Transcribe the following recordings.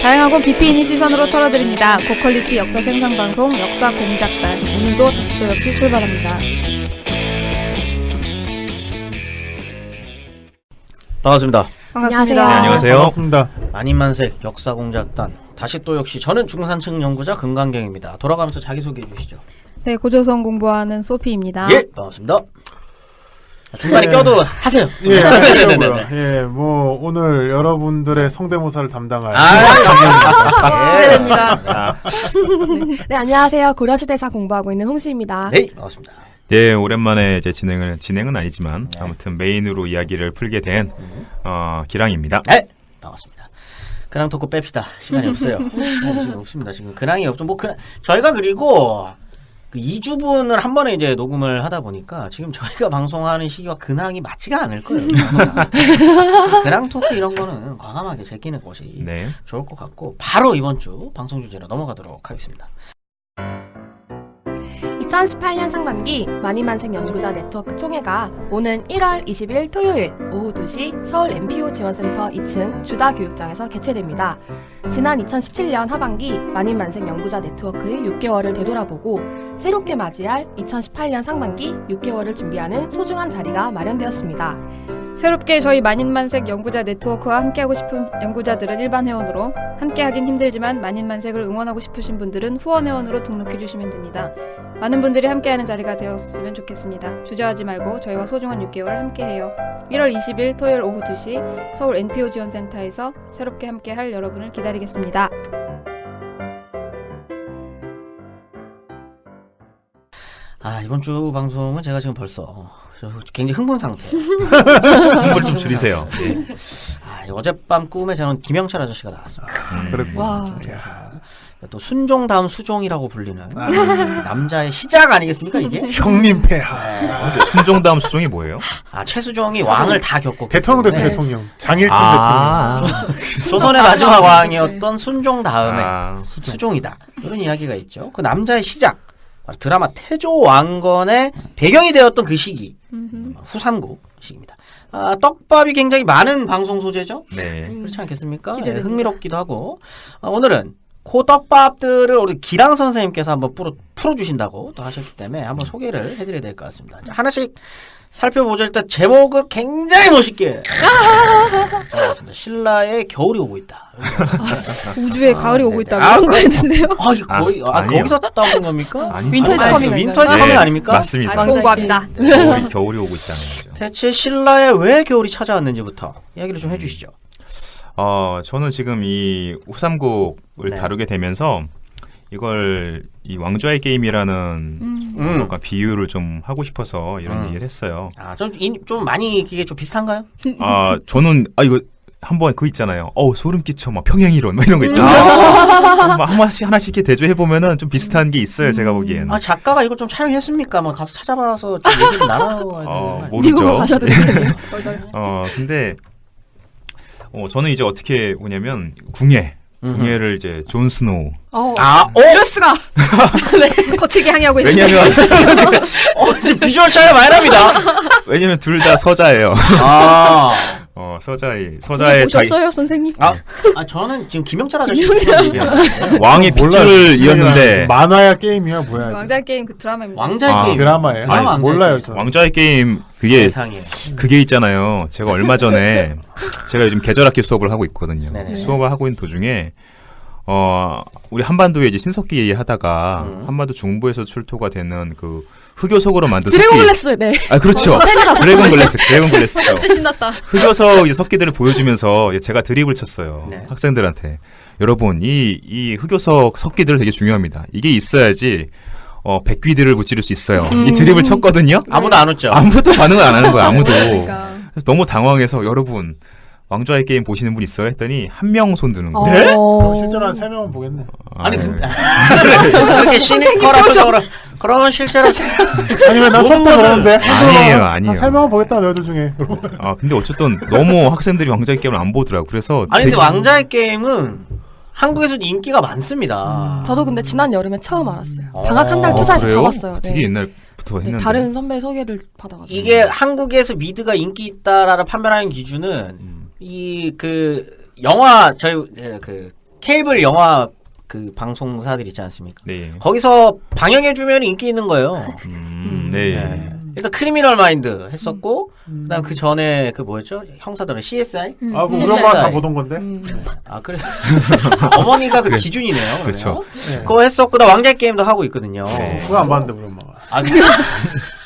다양하고 깊이 있는 시선으로 털어드립니다. 고퀄리티 역사 생산방송 역사 공작단. 오늘도 다시 또 역시 출발합니다. 반갑습니다. 반갑습니다. 네, 안녕하세요. 반갑습니다. 만인만색 역사공작단 다시 또 역시 저는 중산층 연구자 금강경입니다. 돌아가면서 자기소개해 주시죠. 네, 고조선 공부하는 소피입니다. 예, 반갑습니다. 중간에 껴도 하세요. 예, 네네네. 예, 뭐 오늘 여러분들의 성대모사를 담당할 기대됩니다. 네, 안녕하세요. 고려시대사 공부하고 있는 홍시입니다. 네, 반갑습니다. 네, 오랜만에 이제 진행은 아니지만 아무튼 메인으로 이야기를 풀게 된 기랑입니다. 네, 반갑습니다. 근황 토크 뺍시다. 시간이 없어요. 지금 없습니다. 지금 근황이 없죠. 뭐 저희가 그리고 그 2주분을 한 번에 이제 녹음을 하다 보니까 지금 저희가 방송하는 시기와 근황이 맞지가 않을 거예요. 근황 토크 이런 거는 과감하게 제끼는 것이 네. 좋을 것 같고 바로 이번 주 방송 주제로 넘어가도록 하겠습니다. 2018년 상반기 만인만색 연구자 네트워크 총회가 오는 1월 20일 토요일 오후 2시 서울 MPO 지원센터 2층 주다 교육장에서 개최됩니다. 지난 2017년 하반기 만인만색 연구자 네트워크의 6개월을 되돌아보고 새롭게 맞이할 2018년 상반기 6개월을 준비하는 소중한 자리가 마련되었습니다. 새롭게 저희 만인만색 연구자 네트워크와 함께하고 싶은 연구자들은 일반 회원으로, 함께하긴 힘들지만 만인만색을 응원하고 싶으신 분들은 후원 회원으로 등록해주시면 됩니다. 많은 분들이 함께하는 자리가 되었으면 좋겠습니다. 주저하지 말고 저희와 소중한 6개월 함께해요. 1월 20일 토요일 오후 2시 서울 NPO 지원센터에서 새롭게 함께할 여러분을 기다리겠습니다. 이번 주 방송은 제가 지금 벌써 굉장히 흥분 상태예요. 홍보를 좀 줄이세요. 네. 어젯밤 꿈에 저는 김영철 아저씨가 나왔습니다. 그랬고. 와. 또 순종 다음 수종이라고 불리는 남자의 시작 아니겠습니까 이게? 형님 폐하. 순종 다음 수종이 뭐예요? 최수종이 왕을 다 겪고 대통령 됐어 때문에 대통령. 장일준 조선의 마지막 왕이었던 순종 다음에 아. 수종이다 이런 이야기가 있죠. 그 남자의 시작 드라마 태조 왕건의 배경이 되었던 그 시기 후삼국 시기입니다. 떡밥이 굉장히 많은 방송 소재죠. 네. 그렇지 않겠습니까? 네, 기대됩니다. 흥미롭기도 하고 오늘은 그 떡밥들을 우리 기랑 선생님께서 한번 풀어주신다고 또 하셨기 때문에 한번 소개를 해드려야 될 것 같습니다. 자, 하나씩 살펴보죠. 일단 제목을 굉장히 멋있게 적었습니다. 신라의 겨울이 오고 있다. 우주에 가을이 오고 있다 네네. 이런 거 했는데요. 이거 거의 아니에요. 거기서 따온 겁니까? 아니, 윈터스 아니, 커밍 윈터스 아닌가요? 커밍 아닙니까? 맞습니다. 송구합니다. 겨울이 오고 있다는 거죠. 대체 신라에 왜 겨울이 찾아왔는지부터 이야기를 좀 해주시죠. 저는 지금 이 후삼국을 네. 다루게 되면서 이걸 이 왕좌의 게임이라는 약간 비유를 좀 하고 싶어서 이런 얘기를 했어요. 좀 많이 이게 좀 비슷한가요? 저는 이거 한번 그 있잖아요. 소름 끼쳐 막 평행이론 막 이런 거 있잖아요. 막 하나씩 이렇게 대조해 보면은 좀 비슷한 게 있어요. 제가 보기엔. 작가가 이거 좀 차용했습니까? 뭐 가서 찾아봐서 좀 얘기를 나눠야 되는 거 아니에요? 모르죠. 가셔도 되겠네요. 근데 저는 이제 어떻게 보냐면 궁예를 이제 존 스노우. 이럴 수가. 네, 거칠게 항의하고 있는데. 왜냐면 지금 비주얼 차이가 많이 납니다. 왜냐면 둘 다 서자예요. 서자의 자기 보셨어요, 선생님? 저는 지금 김영철 아저씨 왕의 빗줄을 이었는데 만화야 게임이야 뭐야? 왕자 게임 그 드라마입니다. 왕자의 게임 드라마예요. 드라마 왕자의 몰라요 게임. 저. 왕좌의 게임 그게 세상에. 있잖아요. 제가 얼마 전에 제가 요즘 계절학기 수업을 하고 있거든요. 네네. 수업을 하고 있는 도중에 우리 한반도에 이제 신석기 하다가 한반도 중부에서 출토가 되는 그 흑요석으로 만든 드래곤 석기. 글래스 네. 그렇죠. 드래곤 글래스. 진짜 신났다. 흑요석 이제 석기들을 보여주면서 제가 드립을 쳤어요. 네. 학생들한테. 여러분, 이 흑요석 석기들 되게 중요합니다. 이게 있어야지 백귀들을 무찌를 수 있어요. 이 드립을 쳤거든요. 아무도 안 웃죠. 아무도 반응을 안 하는 거야. 아무도. 그러니까. 그래서 너무 당황해서 여러분 왕좌의 게임 보시는 분 있어요? 했더니 한 명 손 드는 거예요. 네? 그럼 실제로 한 3명은 보겠네. 아니 근데 그렇게 시니컬하고 그러면 실제로 아니면 나 수업 때 보는데. 아니에요. 3명은 보겠다 너희들 중에. 근데 어쨌든 너무 학생들이 왕좌의 게임을 안 보더라고. 그래서 아니 근데 왕자의 게임은 한국에서 인기가 많습니다. 저도 근데 지난 여름에 처음 알았어요. 방학 한 달 투자해서 그래요? 가봤어요. 되게 옛날부터 했는데. 다른 선배 소개를 받아가지고. 이게 한국에서 미드가 인기 있다라는 판별하는 기준은 이 그 영화 저희 그 케이블 영화 그 방송사들 있지 않습니까? 네. 거기서 방영해주면 인기 있는 거예요. 네. 네. 일단 크리미널 마인드 했었고, 그다음 그 전에 그 뭐였죠? 형사들은 CSI? 아, 그럼 우리 CSI. 엄마가 다 보던 건데. 아 그래. 어머니가 그 기준이네요. 그렇죠. 네. 그거 했었고, 나 왕좌의 게임도 하고 있거든요. 네. 그거 안 봤는데 우리 엄마가. 아,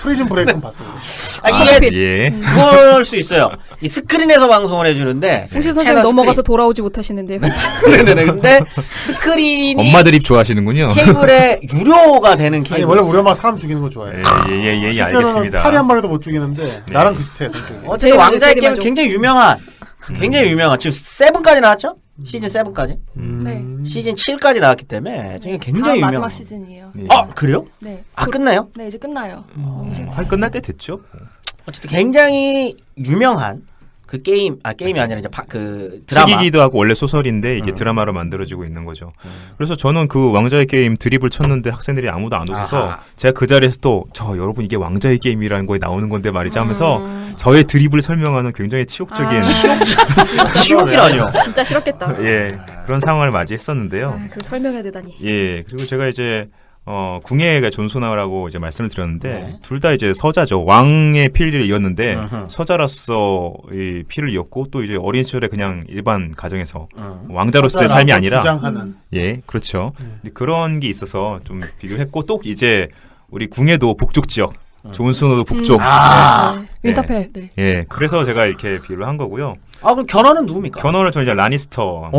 프리즌 브레이크는 봤어. 우리. 이게 예. 그럴 수 있어요. 이 스크린에서 방송을 해주는데 웅실 선생 채널 넘어가서 돌아오지 못하시는데요. 스크린. 네네네. 근데 스크린이 엄마 드립 좋아하시는군요. 케이블에 유료가 되는 케이블. 아니 원래 우리 엄마가 사람 죽이는 거 좋아해. 예, 실제로는 알겠습니다. 파리 한 마리도 못 죽이는데 나랑 비슷해 성격이. 어쨌든 되게 왕좌의 되게 게임은 맞아. 굉장히 유명한 지금 7까지 나왔죠? 시즌 7까지. 네. 시즌 7까지 나왔기 때문에 지금 굉장히 다음 유명한. 마지막 시즌이에요. 예. 아 그래요? 네. 아 끝나요? 네, 이제 끝나요. 한 끝날 때 됐죠. 어쨌든 굉장히 유명한 그 게임이 아니라 이제 그 드라마. 책이기도 하고 원래 소설인데 이게 드라마로 만들어지고 있는 거죠. 그래서 저는 그 왕좌의 게임 드립을 쳤는데 학생들이 아무도 안 웃어서 아하. 제가 그 자리에서 또 여러분 이게 왕좌의 게임이라는 거에 나오는 건데 말이죠 하면서 저의 드립을 설명하는 굉장히 치욕적인 치욕이라뇨. 진짜 싫었겠다. 예 그런 상황을 맞이했었는데요. 아, 그걸 설명해야 되다니. 예 그리고 제가 이제 궁예가 존소나라고 이제 말씀을 드렸는데 네. 둘 다 이제 서자죠. 왕의 피를 이었는데 음흠. 서자로서 이 피를 이었고 또 이제 어린 시절에 그냥 일반 가정에서 음. 왕자로서의 삶이 아니라 주장하는. 예 그렇죠. 근데 그런 게 있어서 좀 비교했고 또 이제 우리 궁예도 북쪽 지역 존스노도 북쪽 아. 네. 윈터펠. 네. 예 그래서 제가 이렇게 비유를 한 거고요. 아 그럼 견훤은 누굽니까? 견훤을 저는 이제 라니스터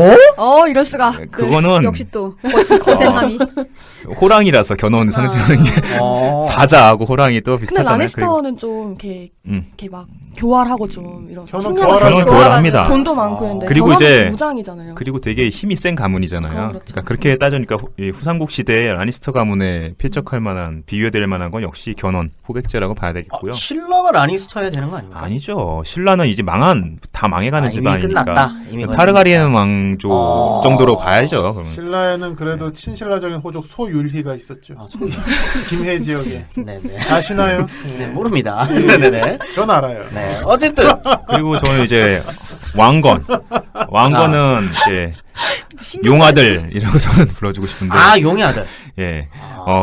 이럴 수가. 그거는 역시 또 거센 함이. 호랑이라서 견훤을 상징하는 게 사자하고 호랑이 또 근데 비슷하잖아요. 라니스터는 좀 이렇게 막 교활하고 좀 이런 견훤 식량을 교활하죠. 좀 교활합니다. 돈도 많고 이런데 그리고 견훤은 이제 무장이잖아요. 그리고 되게 힘이 센 가문이잖아요. 그렇죠. 그러니까 그렇게 따지니까 이 후삼국 시대의 라니스터 가문에 필적할 만한 비유될 만한 건 역시 견훤 후백제라고 봐야 되겠고요. 신라가 라니스터야 되는 거 아닙니까? 아니죠. 신라는 이제 다 망해가는 이미 집안이니까. 끝났다. 이미 타르가리엔 왕족 정도로 봐야죠. 그러면. 신라에는 그래도 친신라적인 호족 소율희가 있었죠. 김해 지역에. 네네. 아시나요? 네, 모릅니다. 네네네. 전 알아요. 네. 어쨌든 그리고 저는 이제 왕건은 이제 용아들이라고 저는 불러주고 싶은데. 용의 아들. 예.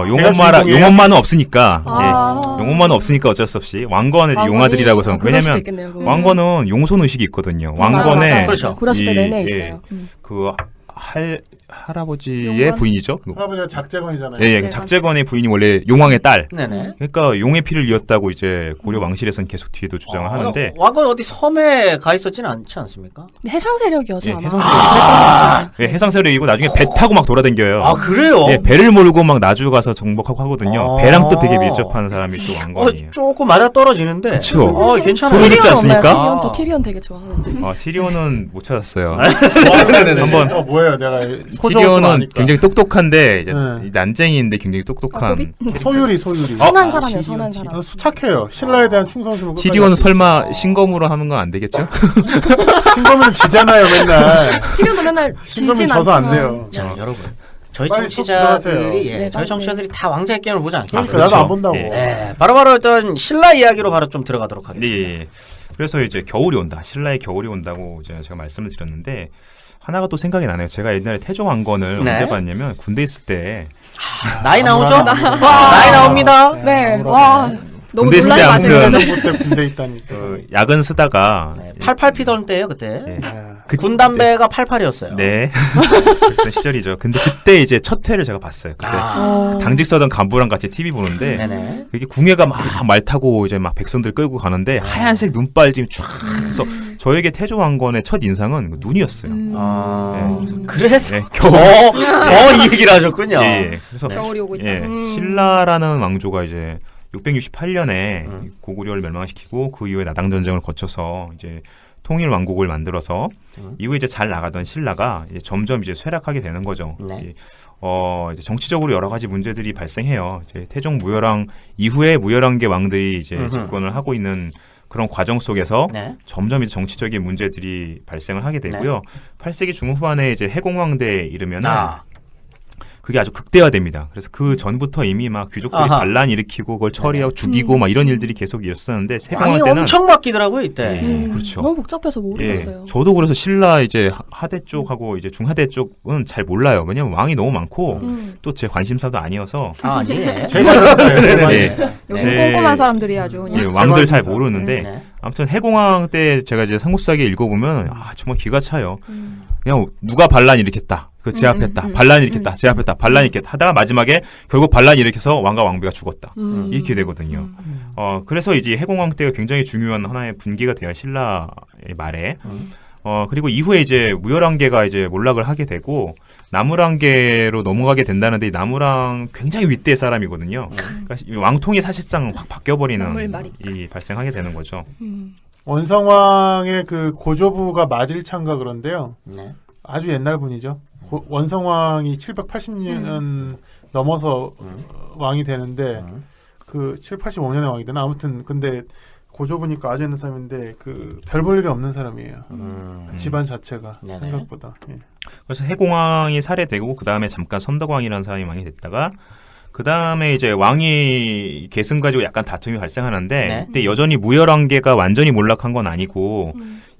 주인공이에요? 용엄마는 없으니까. 아. 예. 용엄마는 없으니까 어쩔 수 없이 왕건은 이제 용아들이라고 저는. 그럴 수도 왜냐면 있겠네요, 그거. 왕건은 용손 의식이 있거든요. 맞아, 왕건에 맞아. 그렇죠. 고려시대 이- 내내 예. 있어요. 그 할아버지의 용건? 부인이죠. 할아버지가 작재건이잖아요. 예, 예. 작재건의 부인이 원래 용왕의 딸. 네네. 그러니까 용의 피를 이었다고 이제 고려 왕실에서는 계속 뒤에도 주장을 하는데 왕건 어디 섬에 가 있었지는 않지 않습니까? 해상 세력이어서 예, 아마. 해상 그랬던 것 같습니다. 예, 해상 세력이고 나중에 배 타고 막 돌아다녀요. 아 그래요? 예, 배를 몰고 막 나주 가서 정복하고 하거든요. 아. 배랑 또 되게 밀접한 사람이 또 왕건이에요. 조금 맞아 떨어지는데. 그쵸. 괜찮아요. 소름 돋지 티리온 않습니까? 없나요? 티리온? 저 티리온 되게 좋아하는데. 티리온은 못 찾았어요. 한번 뭐예요? 내가 티리온은 굉장히 똑똑한데 이제 네. 난쟁이인데 굉장히 똑똑한. 소율이. 선한 사람이에요, 선한 사람. 수착해요. 신라에 대한 충성심을. 티리온은 설마 신검으로 하는 건 안 되겠죠? 신검은 지잖아요, 맨날. 티리온도 맨날 신검이 지진 져서 안 않지만. 돼요. 자 여러분 저희 빨리 속 들어가세요. 청취자들이 네, 저희 빨리. 청취자들이 다 왕자의 게임을 보지 않겠죠? 그러니까 그렇죠. 나도 안 본다고. 예. 네, 바로바로 일단 신라 이야기로 바로 좀 들어가도록 하겠습니다. 네. 그래서 이제 겨울이 온다. 신라의 겨울이 온다고 이제 제가 말씀을 드렸는데 하나가 또 생각이 나네요. 제가 옛날에 태종 왕건을 네. 언제 봤냐면 군대 있을 때 나이 나오죠? 나- 나이 나옵니다. 네, 아무래도. 와. 너무 군대 있을 때 놀라지 마세요. 아무튼 정부 때 군대 있다니까. 야근 쓰다가 네, 88 피던 때예요 그때. 예. 군 담배가 88이었어요. 네. 그랬던 시절이죠. 근데 그때 이제 첫 회를 제가 봤어요. 그때 당직 서던 간부랑 같이 TV 보는데 네네. 이게 궁예가 막 말 타고 이제 막 백성들 끌고 가는데 하얀색 눈발 지금 쫙 해서 저에게 태종 왕건의 첫 인상은 눈이었어요. 그래서 예, 더 이 얘기를 하셨군요. 예, 예. 그래서 겨울이 오고 있다. 예, 신라라는 왕조가 이제 668년에 고구려를 멸망시키고 그 이후에 나당 전쟁을 거쳐서 이제 통일 왕국을 만들어서 이후에 이제 잘 나가던 신라가 이제 점점 이제 쇠락하게 되는 거죠. 네. 이제 정치적으로 여러 가지 문제들이 발생해요. 이제 태종 무열왕 이후에 무열왕계 왕들이 이제 집권을 하고 있는 그런 과정 속에서 네. 점점 이제 정치적인 문제들이 발생을 하게 되고요. 8세기 중후반에 이제 해공왕대에 이르면은 그게 아주 극대화됩니다. 그래서 그 전부터 이미 막 귀족들이 아하. 반란 일으키고 그걸 처리하고 죽이고 막 이런 일들이 계속 있었는데 왕이 세공왕 때는 엄청 바뀌더라고요 이때. 그렇죠. 너무 복잡해서 모르겠어요. 저도 그래서 신라 이제 하대 쪽하고 이제 중하대 쪽은 잘 몰라요. 왜냐면 왕이 너무 많고 또 제 관심사도 아니어서 아 아니네. 제가 네. 요즘 네. 꼼꼼한 사람들이 아주 예, 그냥 왕들 잘 관심사. 모르는데 네. 아무튼 해공왕 때 제가 이제 삼국사기 읽어보면 정말 기가 차요. 그냥 누가 반란 일으켰다. 그 제압했다. 반란 일으켰다. 제압했다. 반란 일으켰다. 하다가 마지막에 결국 반란 일으켜서 왕과 왕비가 죽었다. 이렇게 되거든요. 그래서 이제 해공왕 때가 굉장히 중요한 하나의 분기가 돼요. 신라의 말에. 그리고 이후에 이제 무열왕계가 이제 몰락을 하게 되고 나무랑계로 넘어가게 된다는데 이 나무랑 굉장히 윗대 사람이거든요. 그러니까 이 왕통이 사실상 확 바뀌어버리는 일이 발생하게 되는 거죠. 원성왕의 그 고조부가 마질창가 그런데요. 네. 아주 옛날 분이죠. 원성왕이 780년 넘어서 왕이 되는데 그 785년에 왕이 되나 아무튼 근데 고조부니까 아주 옛날 사람인데 그 별 볼 일이 없는 사람이에요. 그 집안 자체가 네네. 생각보다. 예. 그래서 해공왕이 살해되고 그 다음에 잠깐 선덕왕이라는 사람이 왕이 됐다가 그 다음에 이제 왕이 계승 가지고 약간 다툼이 발생하는데 네. 그때 여전히 무열왕계가 완전히 몰락한 건 아니고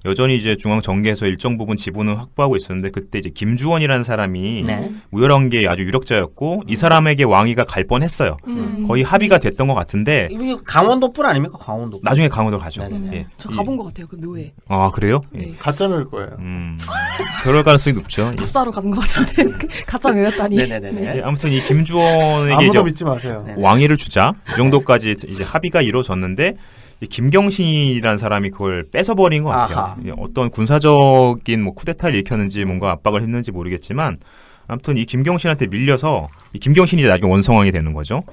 여전히 이제 중앙 정계에서 일정 부분 지분을 확보하고 있었는데 그때 이제 김주원이라는 사람이 네. 무열왕계의 아주 유력자였고 이 사람에게 왕위가 갈 뻔했어요. 거의 합의가 됐던 것 같은데 이분이 강원도뿐 아닙니까? 강원도. 나중에 강원도로 가죠. 네네네. 예. 저 가본 것 같아요. 그 묘에. 아 그래요? 예. 네. 가짜일 거예요. 그럴 가능성이 높죠. 박사로 가는 것 같은데 가짜 묘였다니. 네네네네. 예, 아무튼 이 김주원에게 아무도 이제 믿지 마세요. 네. 왕위를 주자 이 정도까지 이제 합의가 이루어졌는데 이 김경신이라는 사람이 그걸 뺏어버린 것 같아요. 아하. 예, 어떤 군사적인 뭐 쿠데타를 일으켰는지 뭔가 압박을 했는지 모르겠지만 아무튼 이 김경신한테 밀려서 이 김경신이 이제 나중에 원성왕이 되는 거죠.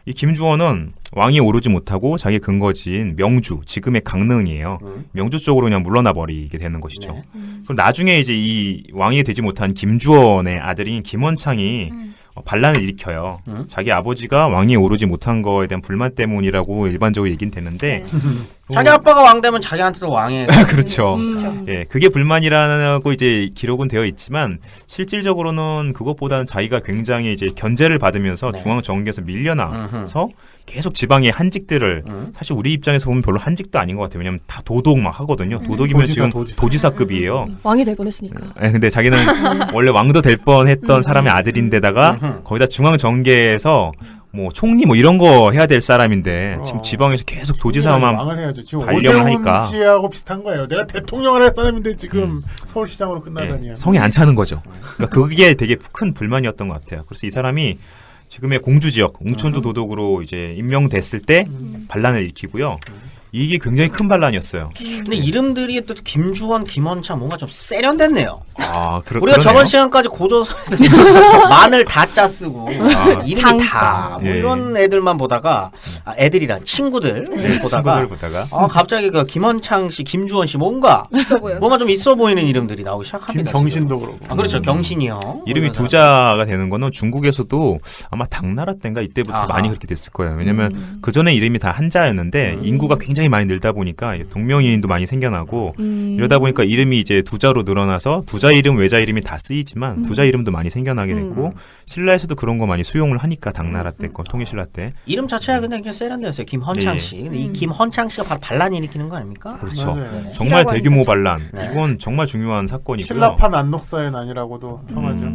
이 김주원은 왕위에 오르지 못하고 자기 근거지인 명주, 지금의 강릉이에요. 명주 쪽으로 그냥 물러나 버리게 되는 것이죠. 네. 그럼 나중에 이제 이 왕이 되지 못한 김주원의 아들인 김원창이 반란을 일으켜요. 자기 아버지가 왕위에 오르지 못한 거에 대한 불만 때문이라고 일반적으로 얘기는 되는데 자기 아빠가 왕 되면 자기한테도 왕의 그렇죠. 예, 그게 불만이라고 이제 기록은 되어 있지만 실질적으로는 그것보다는 자기가 굉장히 이제 견제를 받으면서 네. 중앙 정계에서 밀려나서 계속 지방의 한직들을 사실 우리 입장에서 보면 별로 한직도 아닌 것 같아요. 왜냐면 다 도독 막 하거든요. 도독이면 지금 도지사급이에요. 왕이 될 뻔했으니까. 근데 자기는 원래 왕도 될 뻔했던 사람의 아들인데다가 거기다 중앙 정계에서 뭐 총리 뭐 이런 거 해야 될 사람인데 지금 지방에서 계속 도지사만 왕을 해야죠. 지금 발령을 오세훈 하니까. 씨하고 비슷한 거예요. 내가 대통령을 할 사람인데 지금 서울시장으로 끝나다니요. 성이 안 차는 거죠. 그러니까 그게 되게 큰 불만이었던 것 같아요. 그래서 이 사람이 지금의 공주 지역 웅천도 도독으로 이제 임명됐을 때 반란을 일으키고요. 이게 굉장히 큰 반란이었어요. 근데 이름들이 또 김주원, 김원창 뭔가 좀 세련됐네요. 아, 우리가 저번 시간까지 고조선에서 마늘 다짜 쓰고 이름이 장자. 다 뭐 예. 이런 애들만 보다가 애들이란 친구들 보다가 친구들 보다가 갑자기 그 김원창 씨, 김주원 씨 뭔가 있어 보여. 좀 있어 보이는 이름들이 나오기 시작합니다. 김경신도 그러고. 지금. 그렇죠. 경신이요. 이름이 두자가 되는 거는 중국에서도 아마 당나라 때인가 이때부터 아하. 많이 그렇게 됐을 거예요. 왜냐면 그 전에 이름이 다 한자였는데 인구가 굉장히 많이 늘다 보니까 동명이인도 많이 생겨나고 이러다 보니까 이름이 이제 두자로 늘어나서 두자 이름, 외자 이름이 다 쓰이지만 두자 이름도 많이 생겨나게 됐고 신라에서도 그런 거 많이 수용을 하니까 당나라 때 거, 통일신라 때. 이름 자체가 그냥 세련되었어요. 김헌창 예. 씨. 근데 이 김헌창 씨가 바로 반란 일으키는 거 아닙니까? 그렇죠. 맞아요. 정말 시라고 대규모 하니까 반란. 네. 이건 정말 중요한 사건이고요. 신라판 안녹사의 난이라고도 평하죠.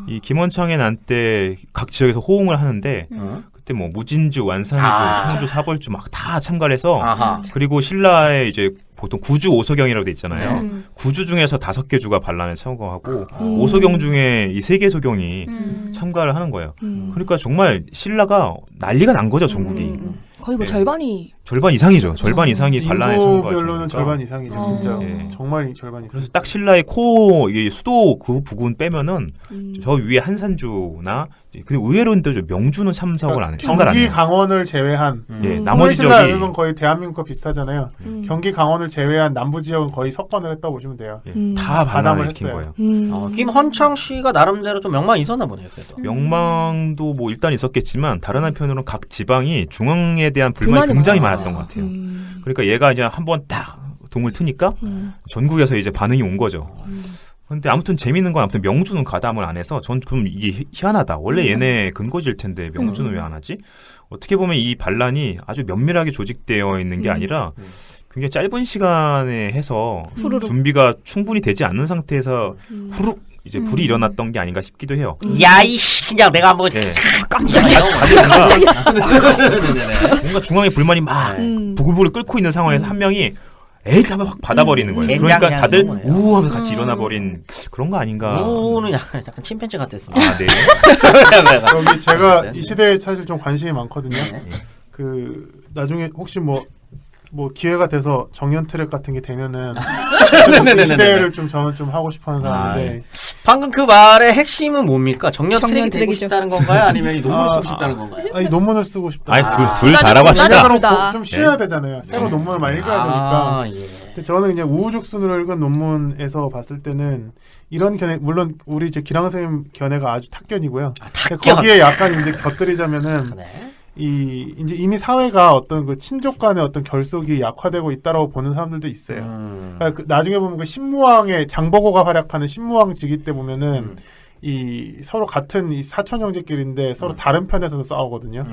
이 김원창의 난 때 각 지역에서 호응을 하는데 그때 뭐 무진주, 완산주, 아. 청주, 사벌주 막 다 참가를 해서 아하. 그리고 신라에 이제 보통 구주 오소경이라고 돼 있잖아요. 네. 구주 중에서 5개 주가 반란에 참가하고 오소경 중에 이 3개 소경이 참가를 하는 거예요. 그러니까 정말 신라가 난리가 난 거죠, 전국이. 거의 뭐 네. 절반이 절반 이상이죠. 절반 이상이 반란에 참가하죠. 인구별로는 절반 이상이죠, 진짜. 예. 정말 절반 이상. 그래서 딱 신라의 이게 수도 그 부근 빼면은 저 위에 한산주나 그리고 의외로는 또 명주는 참석을 안 해. 참가를 안 경기 해요. 강원을 제외한 예, 나머지 통일신라 지역이 은 거의 대한민국과 비슷하잖아요. 경기 강원을 제외한 남부 지역은 거의 석권을 했다고 보시면 돼요. 예, 다 반란을 반함을 일으킨 했어요. 거예요. 김헌창 씨가 나름대로 좀 명망이 있었나 보네요. 그래도. 명망도 뭐 일단 있었겠지만 다른 한편으로는 각 지방이 중앙에 대한 불만이 불만이 굉장히 많아요. 많았던 것 같아요. 그러니까 얘가 이제 한번 딱 동을 트니까 전국에서 이제 반응이 온 거죠. 근데 아무튼 재밌는 건 아무튼 명주는 가담을 안 해서 전 그럼 이게 희한하다. 원래 얘네 근거지일 텐데 명주는 왜 안 하지? 어떻게 보면 이 반란이 아주 면밀하게 조직되어 있는 게 아니라 굉장히 짧은 시간에 해서 후루룩. 준비가 충분히 되지 않는 상태에서 후룩 이제 불이 일어났던 게 아닌가 싶기도 해요. 야이씨 그냥 내가 한번 네. 깜짝이야. 뭔가 중앙에 불만이 막 부글부글 끓고 있는 상황에서 한 명이 에이 하면 확 받아버리는 거예요. 그러니까 젠장이야, 다들 이런 거예요. 우하면서 같이 일어나버린 그런 거 아닌가. 오는 약간 침팬지 같았습니다. 아, 네. 여기 제가 어쨌든. 이 시대에 사실 좀 관심이 많거든요. 네. 그 나중에 혹시 뭐 기회가 돼서 정년 트랙 같은 게 되면은 네네네네. 이 시대를 좀 저는 좀 하고 싶어하는 사람인데 방금 그 말의 핵심은 뭡니까? 정년 정년 트랙이 되고 트랙이죠. 싶다는 건가요? 아니면 이 논문 쓰고 아, 싶다는 건가요? 아니 논문을 쓰고 싶다. 아니 둘 나도 다라고 나도 합시다. 둘 다. 좀 쉬어야 되잖아요. 새로 논문을 많이 읽어야 되니까. 아, 예. 근데 저는 그냥 우후죽순으로 읽은 논문에서 봤을 때는 이런 견해, 물론 우리 이제 기랑 선생님 견해가 아주 탁견이고요. 탁견. 거기에 약간 이제 곁들이자면은 네. 이제 이미 사회가 어떤 그 친족 간의 어떤 결속이 약화되고 있다라고 보는 사람들도 있어요. 그러니까 그 나중에 보면 그 신무왕의 장보고가 활약하는 신무왕 직위 때 보면은 이 서로 같은 이 사촌 형제끼리인데 서로 다른 편에 서서 싸우거든요.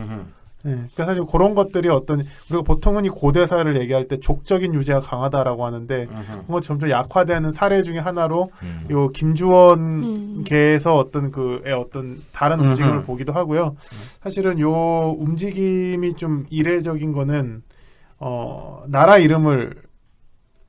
네, 그러니까 사실 그런 것들이 어떤 우리가 보통은 이 고대 사회를 얘기할 때 족적인 유제가 강하다라고 하는데 뭔가 점점 약화되는 사례 중에 하나로 요 김주원계에서 어떤 그의 어떤 다른 움직임을 보기도 하고요. 사실은 요 움직임이 좀 이례적인 거는 나라 이름을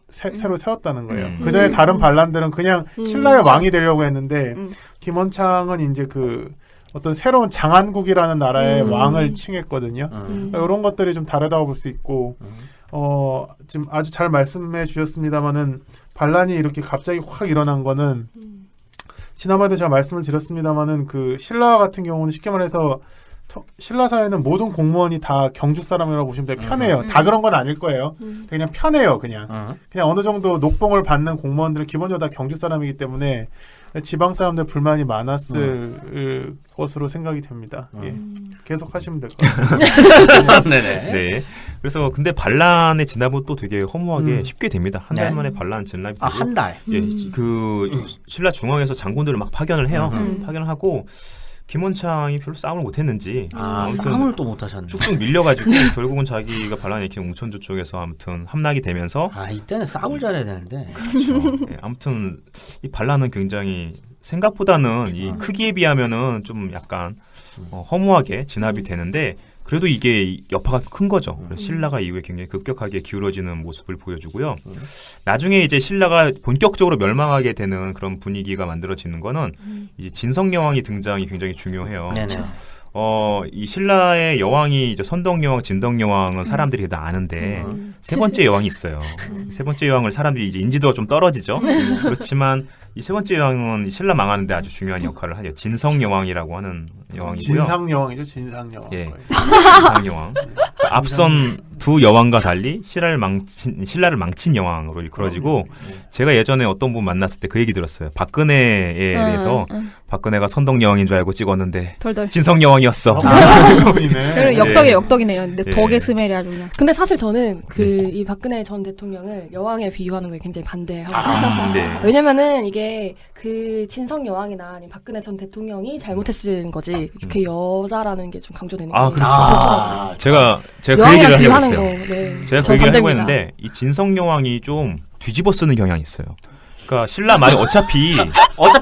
새로 세웠다는 거예요. 그 전에 다른 반란들은 그냥 신라의 왕이 되려고 했는데 김원창은 이제 그 어떤 새로운 장안국이라는 나라의 왕을 칭했거든요. 그러니까 이런 것들이 좀 다르다고 볼 수 있고, 지금 아주 잘 말씀해 주셨습니다만은 반란이 이렇게 갑자기 확 일어난 거는 지난번에도 제가 말씀을 드렸습니다만은 그 신라 같은 경우는 쉽게 말해서 신라 사회는 모든 공무원이 다 경주 사람이라고 보시면 되게 편해요. 다 그런 건 아닐 거예요. 그냥 편해요, 그냥. 그냥 어느 정도 녹봉을 받는 공무원들은 기본적으로 다 경주 사람이기 때문에 지방 사람들 불만이 많았을 것으로 생각이 됩니다. 예. 계속 하시면 될 것 같아요. 네네. 네. 그래서 근데 반란의 진압은 또 되게 허무하게 쉽게 됩니다. 한 달 네. 만에 반란 진압이 되고. 한 달. 예, 그 신라 중앙에서 장군들을 막 파견을 해요. 파견을 하고 김원창이 별로 싸움을 못했는지 아무튼 싸움을 또 못하셨네. 쭉쭉 밀려가지고 결국은 자기가 반란을 일으킨 웅천조 쪽에서 아무튼 함락이 되면서 이때는 싸움을 잘해야 되는데. 그렇죠. 예, 아무튼 이 반란은 굉장히 생각보다는 이 크기에 비하면은 좀 약간 허무하게 진압이 되는데 그래도 이게 여파가 큰 거죠. 그래서 신라가 이후에 굉장히 급격하게 기울어지는 모습을 보여주고요. 나중에 이제 신라가 본격적으로 멸망하게 되는 그런 분위기가 만들어지는 거는 이제 진성여왕이 등장이 굉장히 중요해요. 네네. 이 신라의 여왕이 이제 선덕여왕, 진덕여왕은 사람들이 다 아는데 세 번째 여왕이 있어요. 세 번째 여왕을 사람들이 이제 인지도가 좀 떨어지죠. 그렇지만 이 세 번째 여왕은 신라 망하는데 아주 중요한 역할을 하죠. 진성여왕이라고 하는 여왕이고요. 진상여왕이죠, 진상여왕. 예. 진상여왕. 앞선 두 여왕과 달리 신라를 망친 여왕으로 일컬어지고 제가 예전에 어떤 분 만났을 때 그 얘기 들었어요. 박근혜에 대해서 박근혜가 선덕여왕인 줄 알고 찍었는데 덜덜. 진성여왕이었어. 그리고 역덕이네요. 근데 예. 덕의 스멜이 아주 그냥. 근데 사실 저는 이 박근혜 전 대통령을 여왕에 비유하는 거에 굉장히 반대하고 있어요. 네. 왜냐면은 이게 그 진성 여왕이나 아니면 박근혜 전 대통령이 잘못했을 거지 그 여자라는 게 좀 강조되는 거예요. 그렇죠. 제가 그 여왕이랑 얘기를 하려고 비유하는 했어요. 거. 네. 제가 그 전 얘기를 하려고 반대입니다. 했는데 이 진성여왕이 좀 뒤집어 쓰는 경향이 있어요. 그러니까 신라 말이 어차피